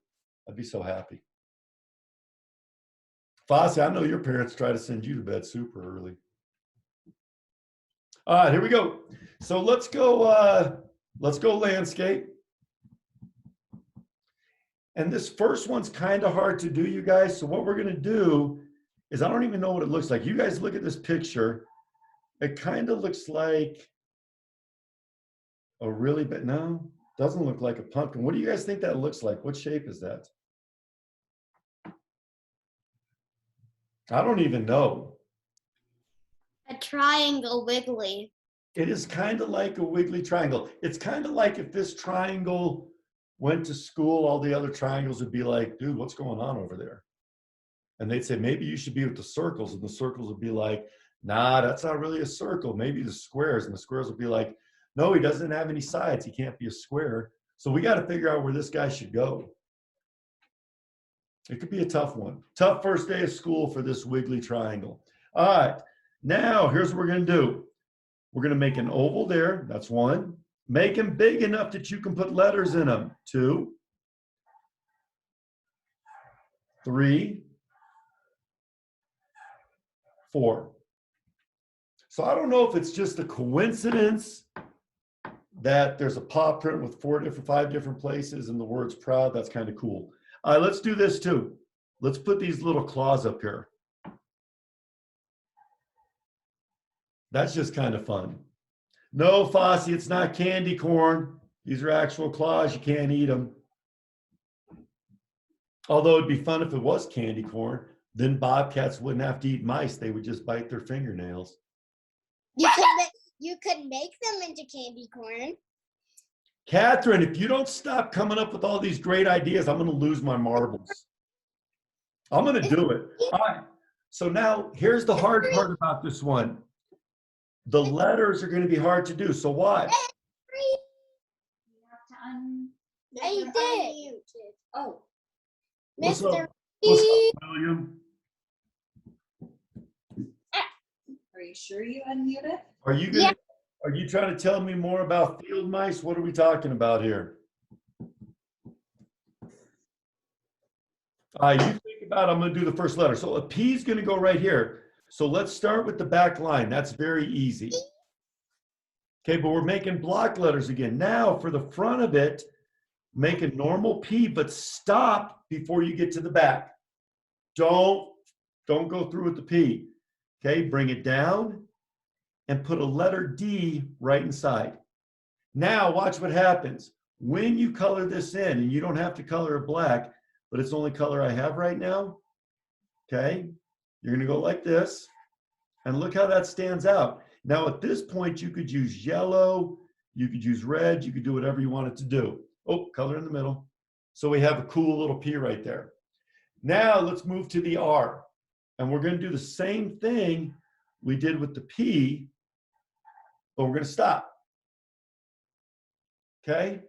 Speaker 2: I'd be so happy. Fosse, I know your parents try to send you to bed super early. All right, here we go. So let's go landscape. And this first one's kind of hard to do, you guys. So what we're going to do is, I don't even know what it looks like. You guys look at this picture. It kind of looks like a really big, no, doesn't look like a pumpkin. What do you guys think that looks like? What shape is that? I don't even know.
Speaker 3: A triangle wiggly.
Speaker 2: It is kind of like a wiggly triangle. It's kind of like if this triangle went to school, all the other triangles would be like, dude, what's going on over there? And they'd say, maybe you should be with the circles. And the circles would be like, nah, that's not really a circle. Maybe the squares. And the squares would be like, no, he doesn't have any sides. He can't be a square. So we got to figure out where this guy should go. It could be a tough one. Tough first day of school for this wiggly triangle. All right, now here's what we're gonna do. We're gonna make an oval there, that's one. Make them big enough that you can put letters in them. 2, 3, 4. So I don't know if it's just a coincidence that there's a paw print with 5 different places and the word's proud. That's kind of cool. All right, let's do this too. Let's put these little claws up here. That's just kind of fun. No, Fosse, it's not candy corn. These are actual claws. You can't eat them. Although it'd be fun if it was candy corn. Then bobcats wouldn't have to eat mice. They would just bite their fingernails.
Speaker 3: You could make them into candy corn.
Speaker 2: Catherine, if you don't stop coming up with all these great ideas, I'm going to lose my marbles. I'm going to do it. All right. So now here's the hard part about this one. The letters are going to be hard to do. So watch.
Speaker 3: I did.
Speaker 1: Oh,
Speaker 2: What's up?
Speaker 3: Mr.
Speaker 2: What's up, William?
Speaker 1: are you sure you unmuted?
Speaker 2: Are you
Speaker 3: Yeah.
Speaker 2: Are you trying to tell me more about field mice? What are we talking about here? You think about, I'm going to do the first letter. So a P is going to go right here. So let's start with the back line. That's very easy. Okay, but we're making block letters again. Now for the front of it, make a normal P, but stop before you get to the back. Don't go through with the P. Okay, bring it down and put a letter D right inside. Now watch what happens. When you color this in, and you don't have to color it black, but it's the only color I have right now, okay? You're gonna go like this, and look how that stands out. Now at this point, you could use yellow, you could use red, you could do whatever you want it to do. Oh, color in the middle. So we have a cool little P right there. Now let's move to the R, and we're gonna do the same thing we did with the P, but we're gonna stop, okay?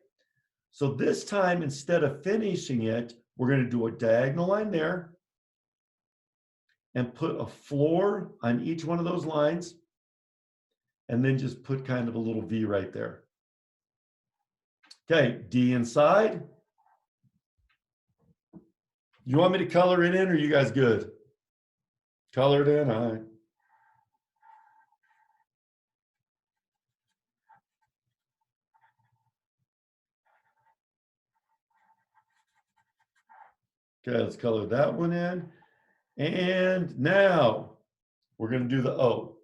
Speaker 2: So this time, instead of finishing it, we're gonna do a diagonal line there and put a floor on each one of those lines, and then just put kind of a little V right there. Okay, D inside. You want me to color it in, or are you guys good? Color it in, all right. Okay, let's color that one in. And now we're going to do the O.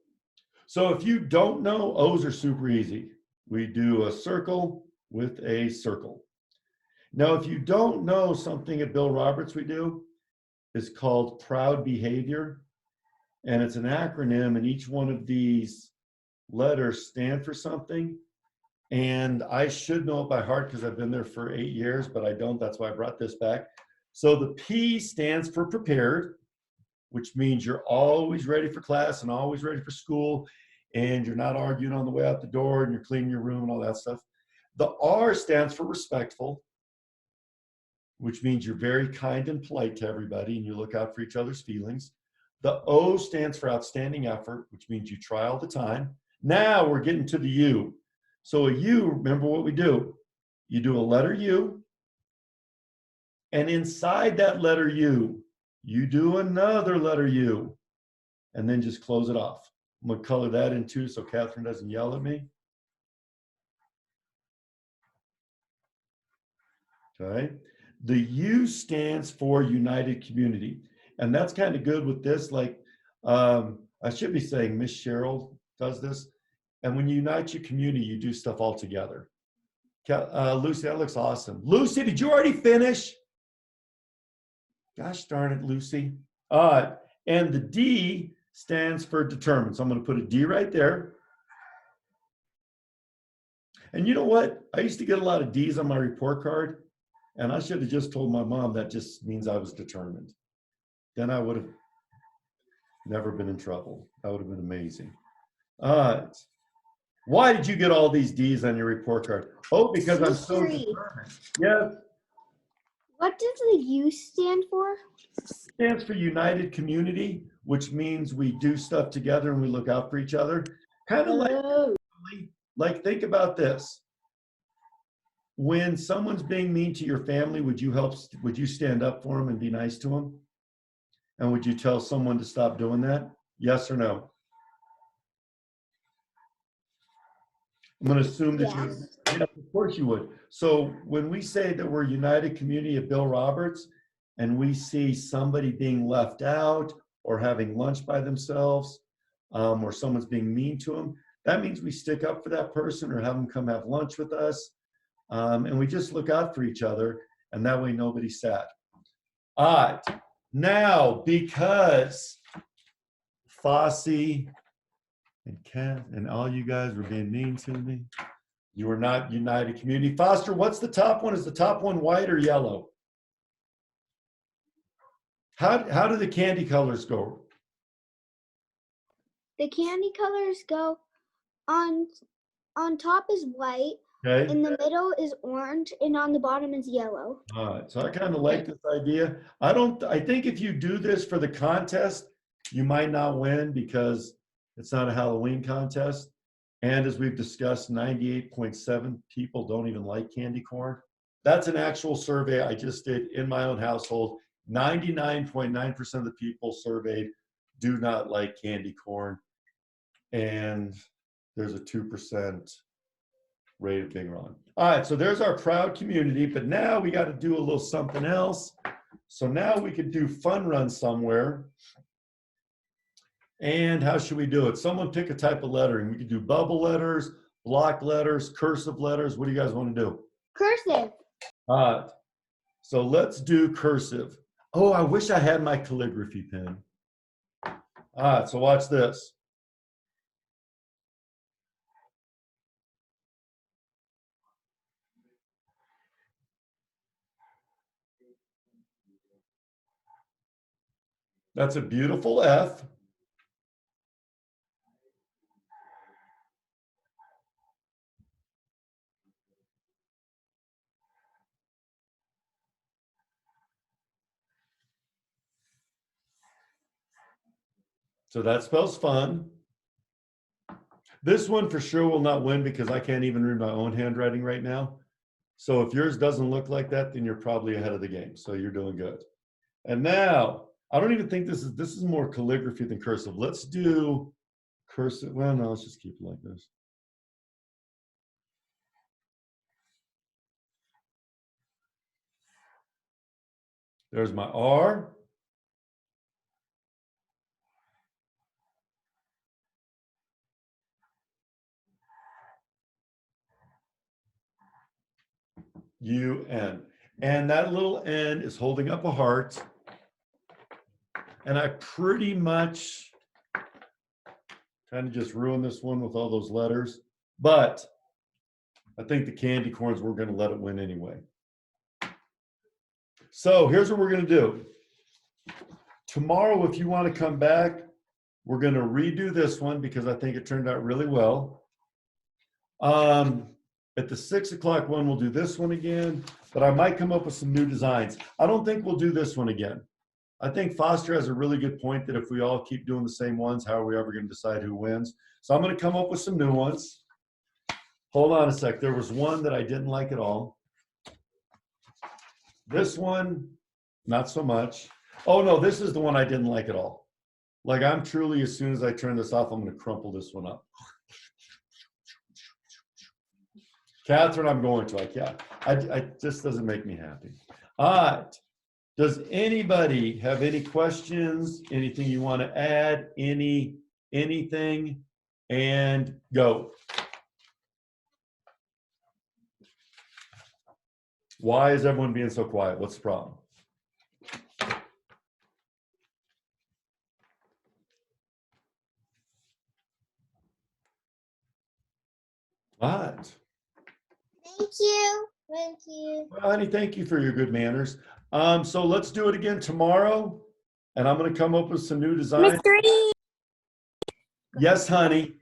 Speaker 2: So if you don't know, O's are super easy. We do a circle with a circle. Now, if you don't know, something at Bill Roberts we do is called proud behavior. And it's an acronym, and each one of these letters stand for something. And I should know it by heart because I've been there for 8 years, but I don't. That's why I brought this back. So the P stands for prepared, which means you're always ready for class and always ready for school, and you're not arguing on the way out the door, and you're cleaning your room and all that stuff. The R stands for respectful, which means you're very kind and polite to everybody, and you look out for each other's feelings. The O stands for outstanding effort, which means you try all the time. Now we're getting to the U. So a U, remember what we do. You do a letter U, and inside that letter U, you do another letter U, and then just close it off. I'm gonna color that in too so Catherine doesn't yell at me. Okay. The U stands for United Community. And that's kind of good with this. Like, I should be saying Miss Cheryl does this. And when you unite your community, you do stuff all together. Lucy, that looks awesome. Lucy, did you already finish? Gosh darn it, Lucy. And the D stands for determined. So I'm going to put a D right there. And you know what? I used to get a lot of D's on my report card. And I should have just told my mom that just means I was determined. Then I would have never been in trouble. That would have been amazing. Why did you get all these D's on your report card? Oh, because I'm so determined. Yeah.
Speaker 3: What does the U stand for?
Speaker 2: Stands for United Community, which means we do stuff together and we look out for each other. Kind of like think about this. When someone's being mean to your family, would you stand up for them and be nice to them? And would you tell someone to stop doing that? Yes or no? I'm going to assume that you would. Yes, of course you would. So when we say that we're United Community of Bill Roberts and we see somebody being left out or having lunch by themselves, or someone's being mean to them, that means we stick up for that person or have them come have lunch with us. And we just look out for each other, and that way nobody's sad. All right. Now, because Fossey and Ken and all you guys were being mean to me, you are not United Community. Foster, what's the top one? Is the top one white or yellow? How do the candy colors go?
Speaker 3: The candy colors go on top is white,
Speaker 2: Okay.
Speaker 3: in the middle is orange, and on the bottom is yellow.
Speaker 2: All right, so I kind of like this idea. I think if you do this for the contest, you might not win because it's not a Halloween contest. And as we've discussed, 98.7 people don't even like candy corn. That's an actual survey I just did in my own household. 99.9% of the people surveyed do not like candy corn. And there's a 2% rate of being wrong. All right, so there's our proud community, but now we got to do a little something else. So now we can do fun run somewhere. And how should we do it? Someone pick a type of lettering. We could do bubble letters, block letters, cursive letters. What do you guys want to do?
Speaker 3: Cursive.
Speaker 2: All right, so let's do cursive. Oh, I wish I had my calligraphy pen. All right, so watch this. That's a beautiful F. So that spells fun. This one for sure will not win because I can't even read my own handwriting right now. So if yours doesn't look like that, then you're probably ahead of the game. So you're doing good. And now, I don't even think this is more calligraphy than cursive. Let's do cursive. Well, no, let's just keep it like this. There's my R. UN. And that little N is holding up a heart. And I pretty much kind of just ruined this one with all those letters. But I think the candy corns, we're going to let it win anyway. So here's what we're going to do. Tomorrow, if you want to come back, we're going to redo this one because I think it turned out really well. At the 6 o'clock one, we'll do this one again, but I might come up with some new designs. I don't think we'll do this one again. I think Foster has a really good point that if we all keep doing the same ones, how are we ever going to decide who wins? So I'm going to come up with some new ones. Hold on a sec. There was one that I didn't like at all. This one, not so much. Oh no, this is the one I didn't like at all. Like I'm truly, as soon as I turn this off, I'm going to crumple this one up. Catherine, I'm going to. I just doesn't make me happy. All right. Does anybody have any questions? Anything you want to add? Anything? And go. Why is everyone being so quiet? What's the problem? What?
Speaker 3: Thank you. Thank you.
Speaker 2: Well, honey, thank you for your good manners. So let's do it again tomorrow, and I'm going to come up with some new designs.
Speaker 3: Mystery.
Speaker 2: Yes, honey.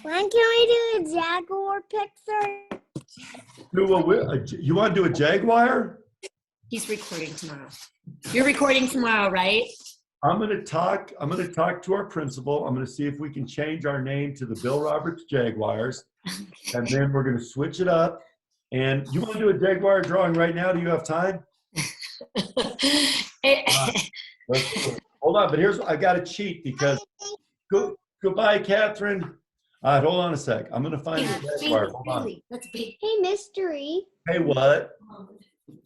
Speaker 3: When can we do a Jaguar picture?
Speaker 2: You want to do a Jaguar?
Speaker 5: He's recording tomorrow. You're recording tomorrow, right?
Speaker 2: I'm gonna talk to our principal. I'm gonna see if we can change our name to the Bill Roberts Jaguars. And then we're gonna switch it up. And you wanna do a Jaguar drawing right now? Do you have time? Let's do it. Hold on, but I gotta cheat because, goodbye, Catherine. All right, hold on a sec. I'm gonna find the Jaguar. Hold on.
Speaker 5: Let's be.
Speaker 3: Hey, mystery.
Speaker 2: Hey, what?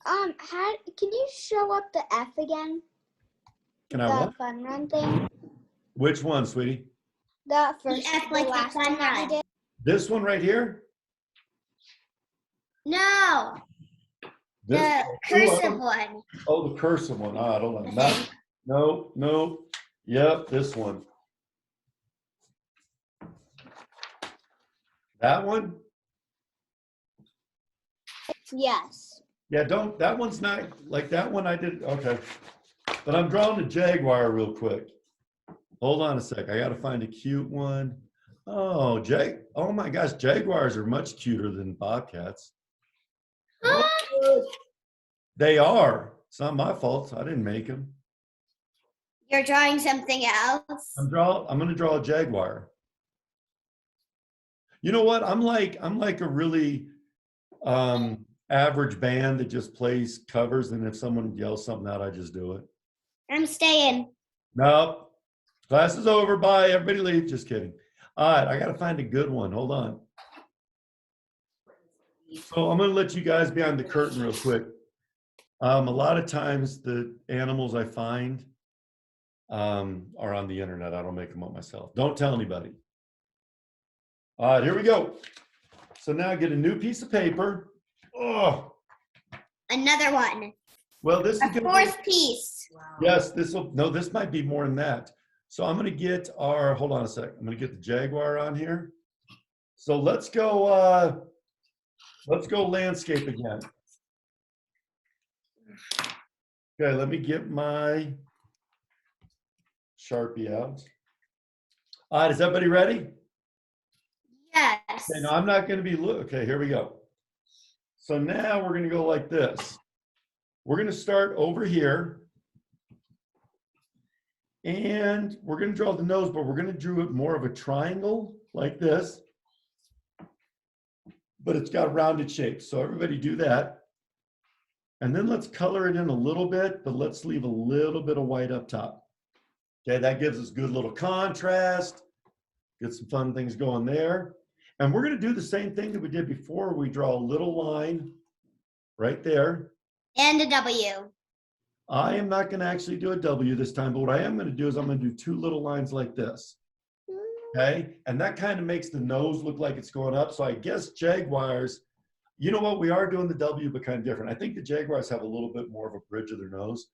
Speaker 3: How can you show up the F again?
Speaker 2: Can I
Speaker 3: The
Speaker 2: what?
Speaker 3: fun run thing.
Speaker 2: Which one, sweetie?
Speaker 3: The first,
Speaker 7: F like the
Speaker 3: last
Speaker 7: fun
Speaker 3: one that we
Speaker 7: run.
Speaker 3: did.
Speaker 2: This one right here?
Speaker 7: No,
Speaker 2: This
Speaker 7: the cursive one.
Speaker 2: Oh, the cursive one. Ah, hold on. No. Yep, this one. That one?
Speaker 3: Yes.
Speaker 2: Yeah, that one's not, like that one I did, okay. But I'm drawing the Jaguar real quick. Hold on a sec, I gotta find a cute one. Oh, oh my gosh, Jaguars are much cuter than Bobcats. What? They are. It's not my fault, I didn't make them.
Speaker 7: You're drawing something else.
Speaker 2: I'm gonna draw a Jaguar. You know what? I'm like a really average band that just plays covers, and if someone yells something out, I just do it.
Speaker 7: I'm staying.
Speaker 2: Nope. Class is over. Bye. Everybody leave. Just kidding. All right. I got to find a good one. Hold on. So I'm going to let you guys behind the curtain real quick. A lot of times the animals I find are on the internet. I don't make them up myself. Don't tell anybody. All right. Here we go. So now get a new piece of paper. Oh,
Speaker 7: Another one.
Speaker 2: well, this is
Speaker 7: A
Speaker 2: going to
Speaker 7: fourth piece.
Speaker 2: Yes, this might be more than that. So I'm gonna get hold on a sec. I'm gonna get the Jaguar on here. So let's go landscape again. Okay, let me get my Sharpie out. All right, is everybody ready?
Speaker 7: Yes.
Speaker 2: Okay, no, I'm not gonna be, okay, here we go. So now we're gonna go like this. We're gonna start over here. And we're going to draw the nose, but we're going to draw it more of a triangle like this. But it's got a rounded shape. So everybody do that. And then let's color it in a little bit, but let's leave a little bit of white up top. Okay, that gives us good little contrast. Get some fun things going there. And we're going to do the same thing that we did before. We draw a little line right there.
Speaker 7: And a W.
Speaker 2: I am not going to actually do a W this time, but what I am going to do is I'm going to do two little lines like this. Okay, and that kind of makes the nose look like it's going up. So I guess Jaguars, you know what, we are doing the W, but kind of different. I think the Jaguars have a little bit more of a bridge of their nose.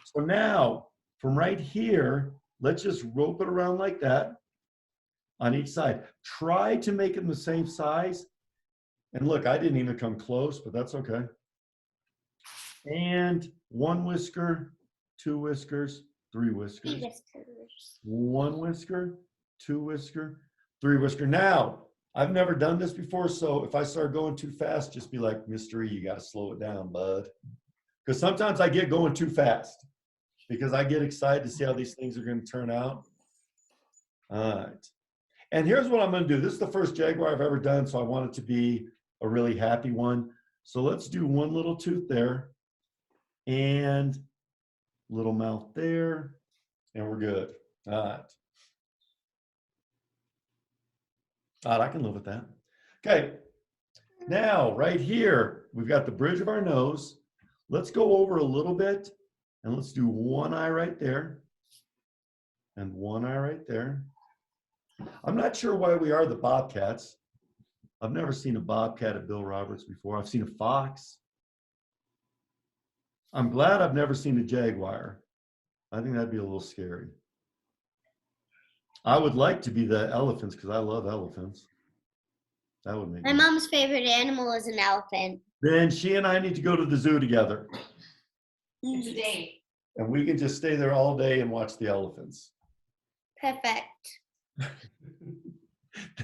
Speaker 2: So now, from right here, let's just rope it around like that on each side. Try to make them the same size. And look, I didn't even come close, but that's okay. And one whisker, two whiskers, three whiskers. One whisker, two whisker, three whisker. Now, I've never done this before, so if I start going too fast, just be like, Mystery, you got to slow it down, bud. Because sometimes I get going too fast because I get excited to see how these things are going to turn out. All right. And here's what I'm going to do. This is the first Jaguar I've ever done, so I want it to be a really happy one. So let's do one little tooth there. And little mouth there, and we're good. All right. All right, I can live with that. Okay, now right here, we've got the bridge of our nose. Let's go over a little bit, and let's do one eye right there, and one eye right there. I'm not sure why we are the Bobcats. I've never seen a Bobcat at Bill Roberts before. I've seen a fox. I'm glad I've never seen a Jaguar. I think that'd be a little scary. I would like to be the elephants because I love elephants. That would make
Speaker 7: My mom's favorite animal is an elephant.
Speaker 2: Then she and I need to go to the zoo together.
Speaker 5: Today.
Speaker 2: And we can just stay there all day and watch the elephants.
Speaker 7: Perfect.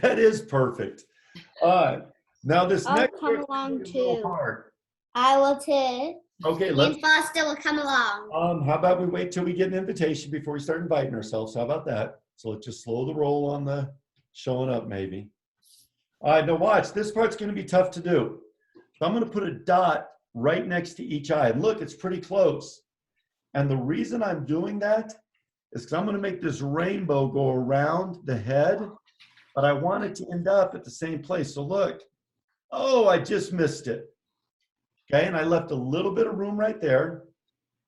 Speaker 2: That is perfect. All right. Now this
Speaker 3: I'll
Speaker 2: next
Speaker 3: come
Speaker 2: one
Speaker 3: along
Speaker 2: is a little
Speaker 3: too.
Speaker 2: hard.
Speaker 3: I will too.
Speaker 2: Okay,
Speaker 7: Me
Speaker 2: let's,
Speaker 7: and Foster will come along.
Speaker 2: how about we wait till we get an invitation before we start inviting ourselves? How about that? So let's just slow the roll on the showing up maybe. All right, now watch, this part's gonna be tough to do. So I'm gonna put a dot right next to each eye. And look, it's pretty close. And the reason I'm doing that is because I'm gonna make this rainbow go around the head, but I want it to end up at the same place. So look, oh, I just missed it. Okay, and I left a little bit of room right there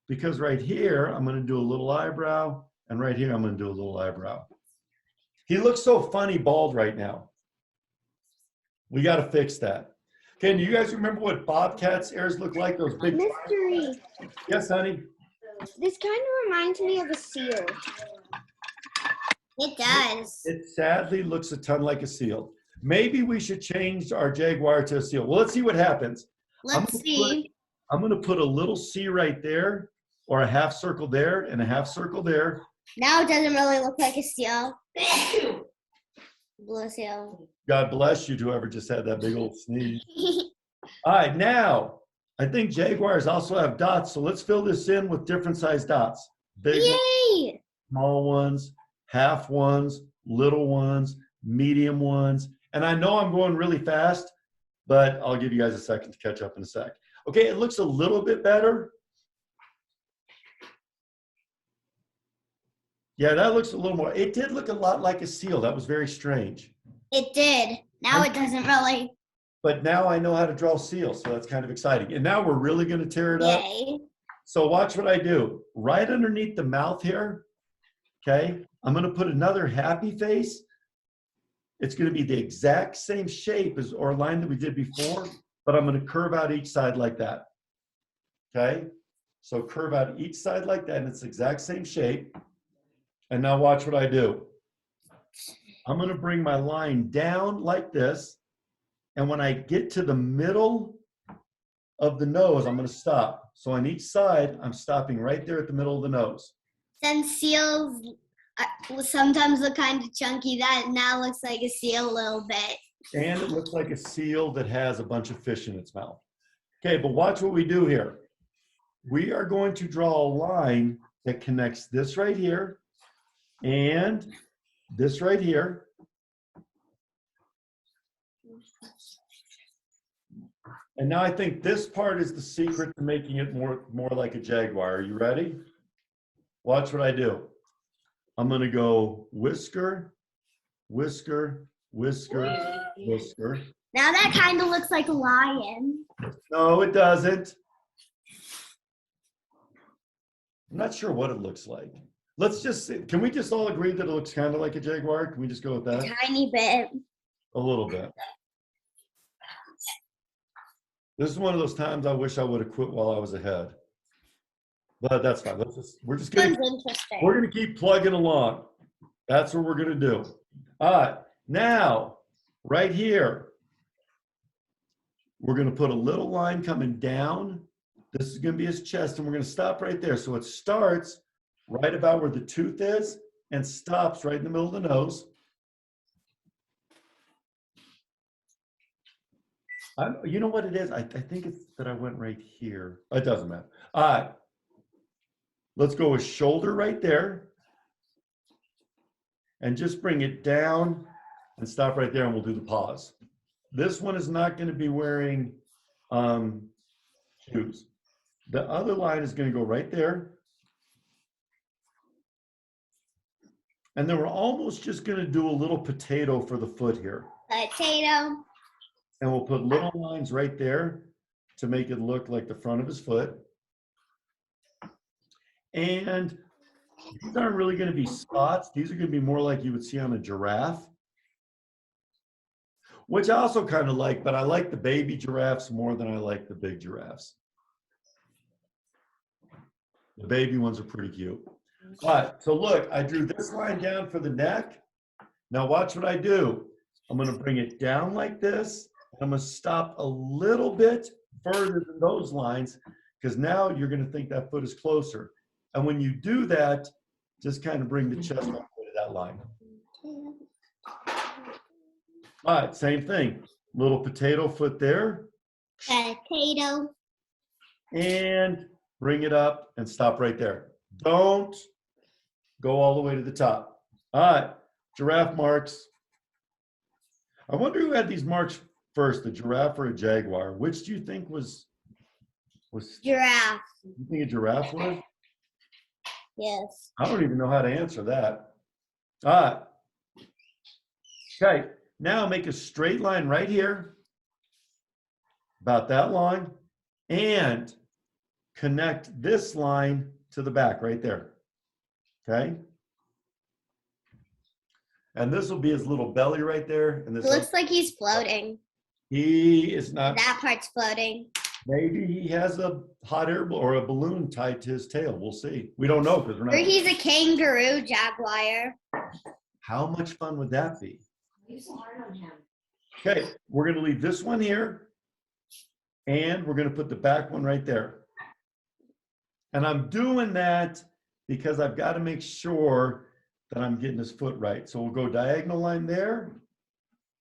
Speaker 2: because right here, I'm gonna do a little eyebrow, and right here, I'm gonna do a little eyebrow. He looks so funny bald right now. We gotta fix that. Okay, do you guys remember what Bobcat's ears look like? Those big.
Speaker 3: Mystery.
Speaker 2: Yes, honey.
Speaker 3: This kind of reminds me of a seal.
Speaker 7: It does.
Speaker 2: It sadly looks a ton like a seal. Maybe we should change our jaguar to a seal. Well, let's see what happens.
Speaker 7: Let's see.
Speaker 2: I'm gonna put a little C right there, or a half circle there, and a half circle there.
Speaker 7: Now it doesn't really look like a seal. Blue seal.
Speaker 2: God bless you, whoever just had that big old sneeze. All right, now, I think jaguars also have dots, so let's fill this in with different size dots. Big ones,
Speaker 7: Yay!
Speaker 2: small ones, half ones, little ones, medium ones. And I know I'm going really fast, but I'll give you guys a second to catch up in a sec. Okay, it looks a little bit better. Yeah, that looks a little more. It did look a lot like a seal. That was very strange.
Speaker 7: It did. Now it doesn't really.
Speaker 2: But now I know how to draw seals, so that's kind of exciting. And now we're really going to tear it up.
Speaker 7: Yay.
Speaker 2: So watch what I do. Right underneath the mouth here, okay, I'm going to put another happy face. It's going to be the exact same shape as our line that we did before, but I'm going to curve out each side like that. Okay, so curve out each side like that, and it's the exact same shape. And now watch what I do. I'm going to bring my line down like this, and when I get to the middle of the nose, I'm going to stop. So on each side, I'm stopping right there at the middle of the nose.
Speaker 7: Since seals sometimes look kind of chunky, that now looks like a seal a little bit.
Speaker 2: And it looks like a seal that has a bunch of fish in its mouth. Okay, but watch what we do here. We are going to draw a line that connects this right here and this right here. And now I think this part is the secret to making it more like a jaguar. Are you ready? Watch what I do. I'm going to go whisker, whisker, whisker, whisker.
Speaker 7: Now that kind of looks like a lion.
Speaker 2: No, it doesn't. I'm not sure what it looks like. Let's just see. Can we just all agree that it looks kind of like a jaguar? Can we just go with that?
Speaker 7: Tiny bit.
Speaker 2: A little bit. This is one of those times I wish I would have quit while I was ahead. But that's fine. We're
Speaker 7: Sounds
Speaker 2: gonna
Speaker 7: interesting.
Speaker 2: keep plugging along. That's what we're gonna do. All right, now, right here, we're gonna put a little line coming down. This is gonna be his chest, and we're gonna stop right there. So it starts right about where the tooth is and stops right in the middle of the nose. You know what it is? I think it's that I went right here. It doesn't matter. All right. Let's go with shoulder right there. And just bring it down and stop right there, and we'll do the pause. This one is not going to be wearing shoes. The other line is going to go right there. And then we're almost just going to do a little potato for the foot here.
Speaker 7: Potato.
Speaker 2: And we'll put little lines right there to make it look like the front of his foot. And these aren't really going to be spots. These are going to be more like you would see on a giraffe, which I also kind of like, but I like the baby giraffes more than I like the big giraffes. The baby ones are pretty cute. All right, so look, I drew this line down for the neck. Now watch what I do. I'm going to bring it down like this. I'm going to stop a little bit further than those lines, because now you're going to think that foot is closer. And when you do that, just kind of bring the chest up to that line. All right, same thing. Little potato foot there.
Speaker 7: Potato.
Speaker 2: and bring it up and stop right there. Don't go all the way to the top. All right, giraffe marks. I wonder who had these marks first, a giraffe or a jaguar? Which do you think was
Speaker 7: Giraffe.
Speaker 2: you think a giraffe was?
Speaker 7: Yes.
Speaker 2: I don't even know how to answer that. All right. Okay, now make a straight line right here, about that line, and connect this line to the back right there. Okay? And this will be his little belly right there. And
Speaker 7: It
Speaker 2: this
Speaker 7: looks like he's floating.
Speaker 2: he is not.
Speaker 7: That part's floating.
Speaker 2: Maybe he has a hot air or a balloon tied to his tail. We'll see. We don't know because we're
Speaker 7: Or
Speaker 2: not.
Speaker 7: he's a kangaroo jaguar.
Speaker 2: How much fun would that be? Okay, we're going to leave this one here, and we're going to put the back one right there. And I'm doing that because I've got to make sure that I'm getting his foot right. So we'll go diagonal line there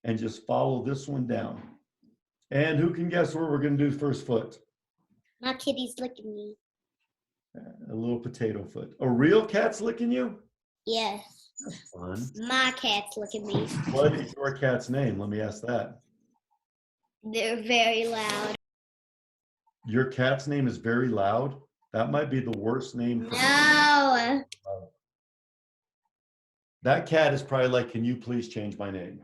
Speaker 2: and just follow this one down. And who can guess where we're going to do first foot?
Speaker 7: My kitty's licking me.
Speaker 2: A little potato foot. A real cat's licking you?
Speaker 7: Yes.
Speaker 2: That's fun.
Speaker 7: My cat's licking me.
Speaker 2: What is your cat's name? Let me ask that.
Speaker 7: They're very loud.
Speaker 2: Your cat's name is very loud? That might be the worst name. For
Speaker 7: No.
Speaker 2: That cat is probably like, can you please change my name?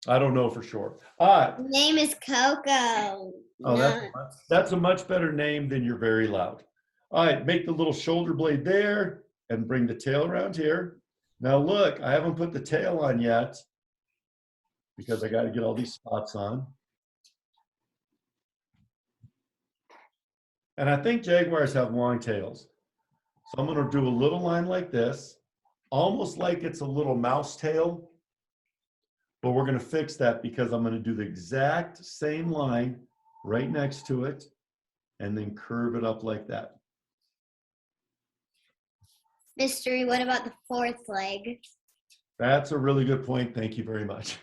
Speaker 2: I don't know for sure. All right.
Speaker 7: His name is Coco.
Speaker 2: Oh, that's a much better name than you're very loud. All right, make the little shoulder blade there and bring the tail around here. Now look, I haven't put the tail on yet because I got to get all these spots on. And I think jaguars have long tails. So I'm going to do a little line like this, almost like it's a little mouse tail. But we're going to fix that because I'm going to do the exact same line right next to it and then curve it up like that.
Speaker 7: Mystery, what about the fourth leg?
Speaker 2: That's a really good point. Thank you very much.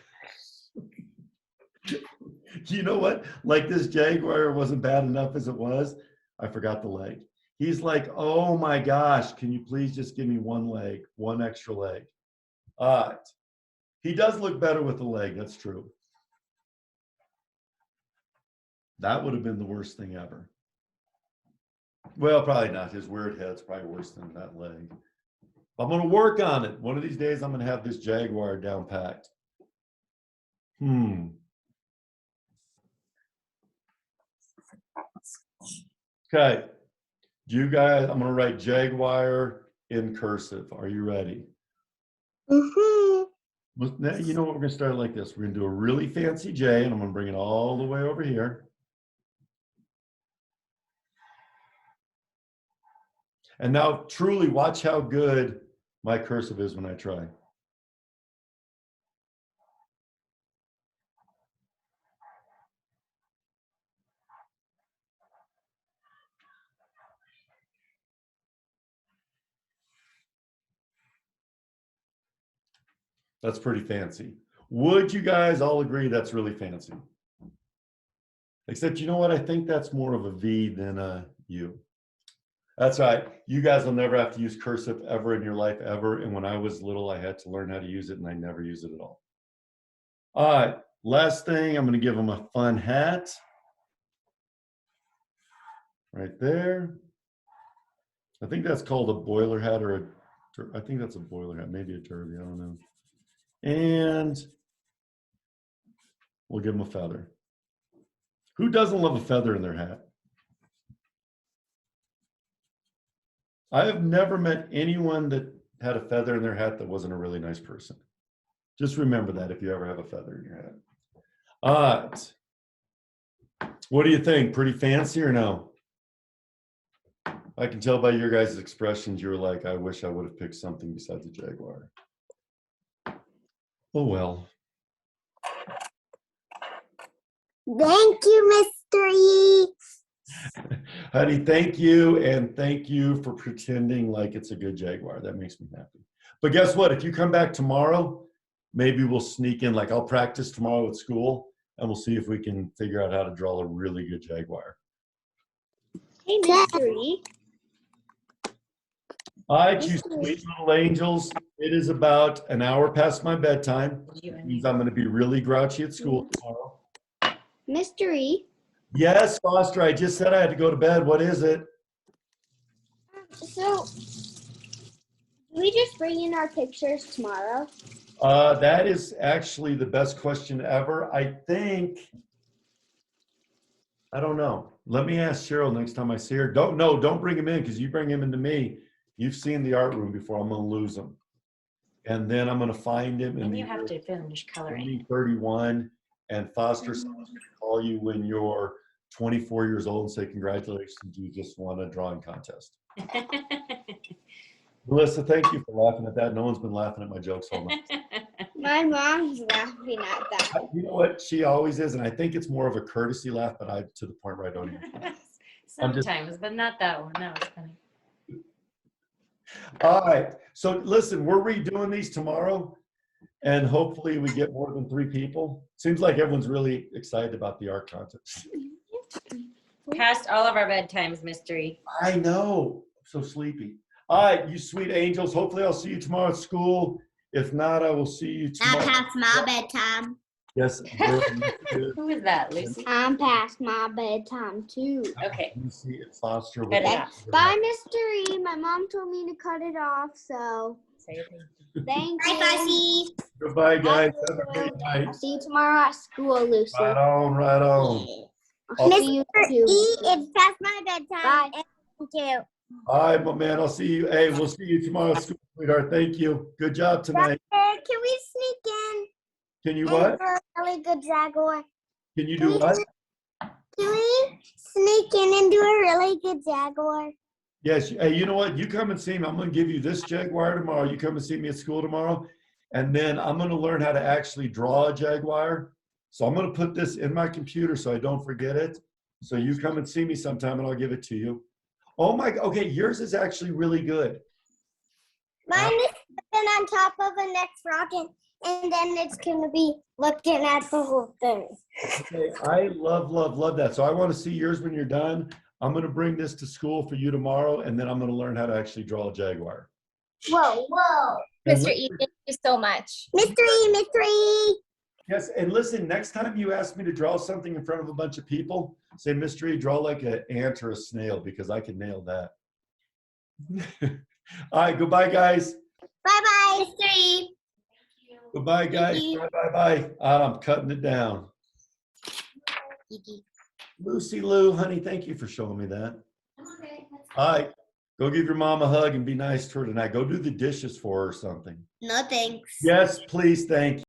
Speaker 2: You know what? Like this jaguar wasn't bad enough as it was. I forgot the leg. He's like, oh my gosh, can you please just give me one leg, one extra leg? All right. He does look better with the leg. That's true. That would have been the worst thing ever. Well, probably not. His weird head's probably worse than that leg. I'm going to work on it. One of these days, I'm going to have this jaguar down packed. Okay. You guys, I'm going to write jaguar in cursive. Are you ready?
Speaker 7: Mm-hmm.
Speaker 2: Now, you know what? We're going to start like this. We're going to do a really fancy J, and I'm going to bring it all the way over here. And now, truly, watch how good my cursive is when I try. That's pretty fancy. Would you guys all agree that's really fancy? Except, you know what? I think that's more of a V than a U. That's right. You guys will never have to use cursive ever in your life, ever. And when I was little, I had to learn how to use it, and I never use it at all. All right. Last thing, I'm going to give them a fun hat. Right there. I think that's called a boiler hat, or I think that's a boiler hat, maybe a derby, I don't know. And we'll give them a feather. Who doesn't love a feather in their hat? I have never met anyone that had a feather in their hat that wasn't a really nice person. Just remember that if you ever have a feather in your hat. All right. What do you think? Pretty fancy or no? I can tell by your guys' expressions, you were like, I wish I would have picked something besides a jaguar. Oh, well.
Speaker 7: Thank you, Mystery.
Speaker 2: Honey, thank you. And thank you for pretending like it's a good jaguar. That makes me happy. But guess what? If you come back tomorrow, maybe we'll sneak in, like I'll practice tomorrow at school. and we'll see if we can figure out how to draw a really good jaguar.
Speaker 3: Hey, Mystery.
Speaker 2: All right, you sweet little angels. It is about an hour past my bedtime. It means I'm going to be really grouchy at school tomorrow.
Speaker 3: Mystery.
Speaker 2: Yes, Foster, I just said I had to go to bed. What is it?
Speaker 3: So, do we just bring in our pictures tomorrow?
Speaker 2: That is actually the best question ever. I think, I don't know. Let me ask Cheryl next time I see her. Don't bring him in, because you bring him into me. You've seen the art room before. I'm going to lose him. And then I'm going to find him.
Speaker 5: And you have to finish coloring.
Speaker 2: 31. And Foster said I was going to call you when you're 24 years old and say, congratulations, you just won a drawing contest. Melissa, thank you for laughing at that. No one's been laughing at my jokes so much.
Speaker 3: My mom's laughing at that.
Speaker 2: You know what? She always is. And I think it's more of a courtesy laugh, but I to the point where I don't even.
Speaker 5: Sometimes, but not that one. That was funny.
Speaker 2: All right. So listen, we're redoing these tomorrow, and hopefully we get more than 3 people. Seems like everyone's really excited about the art contest.
Speaker 5: Past all of our bedtimes, Mystery.
Speaker 2: I know. I'm so sleepy. All right, you sweet angels. Hopefully I'll see you tomorrow at school. If not, I will see you
Speaker 7: Not
Speaker 2: tomorrow.
Speaker 7: past my bedtime.
Speaker 2: Yes.
Speaker 5: Who is that, Lucy?
Speaker 3: I'm past my bedtime too.
Speaker 5: Okay.
Speaker 2: Lucy and Foster.
Speaker 5: Cut it off.
Speaker 3: Bye, Mystery. My mom told me to cut it off, so
Speaker 5: Say thank you.
Speaker 3: thank
Speaker 7: Bye,
Speaker 3: you.
Speaker 7: Fussy.
Speaker 2: Goodbye, guys. Have a great night.
Speaker 3: I'll see you tomorrow at school, Lucy.
Speaker 2: Right on, right on.
Speaker 3: I'll see you too.
Speaker 7: It's past my bedtime.
Speaker 3: Bye.
Speaker 7: Thank you.
Speaker 2: All right, my man. I'll see you. Hey, we'll see you tomorrow at school, sweetheart. Thank you. Good job tonight.
Speaker 7: Can we sneak in
Speaker 2: Can you
Speaker 7: and
Speaker 2: what?
Speaker 7: do a really good jaguar?
Speaker 2: Can you do what?
Speaker 7: Can we sneak in and do a really good jaguar?
Speaker 2: Yes. Hey, you know what? You come and see me. I'm going to give you this jaguar tomorrow. You come and see me at school tomorrow. And then I'm going to learn how to actually draw a jaguar. So I'm going to put this in my computer so I don't forget it. So you come and see me sometime and I'll give it to you. Oh my, okay, yours is actually really good.
Speaker 7: Mine is sitting on top of a next rocket, and then it's going to be looking at the whole thing.
Speaker 2: Okay, I love that. So I want to see yours when you're done. I'm going to bring this to school for you tomorrow, and then I'm going to learn how to actually draw a jaguar.
Speaker 7: Whoa.
Speaker 2: And
Speaker 4: Mr. E, thank you so much.
Speaker 7: Mystery.
Speaker 2: Yes, and listen, next time you ask me to draw something in front of a bunch of people, say, Mystery, draw like an ant or a snail, because I can nail that. All right, goodbye, guys.
Speaker 7: Bye-bye. Mystery.
Speaker 2: Goodbye, guys. Bye. I'm cutting it down. Lucy Lou, honey, thank you for showing me that. All right, go give your mom a hug and be nice to her tonight. Go do the dishes for her or something.
Speaker 7: No thanks.
Speaker 2: Yes, please, thank you.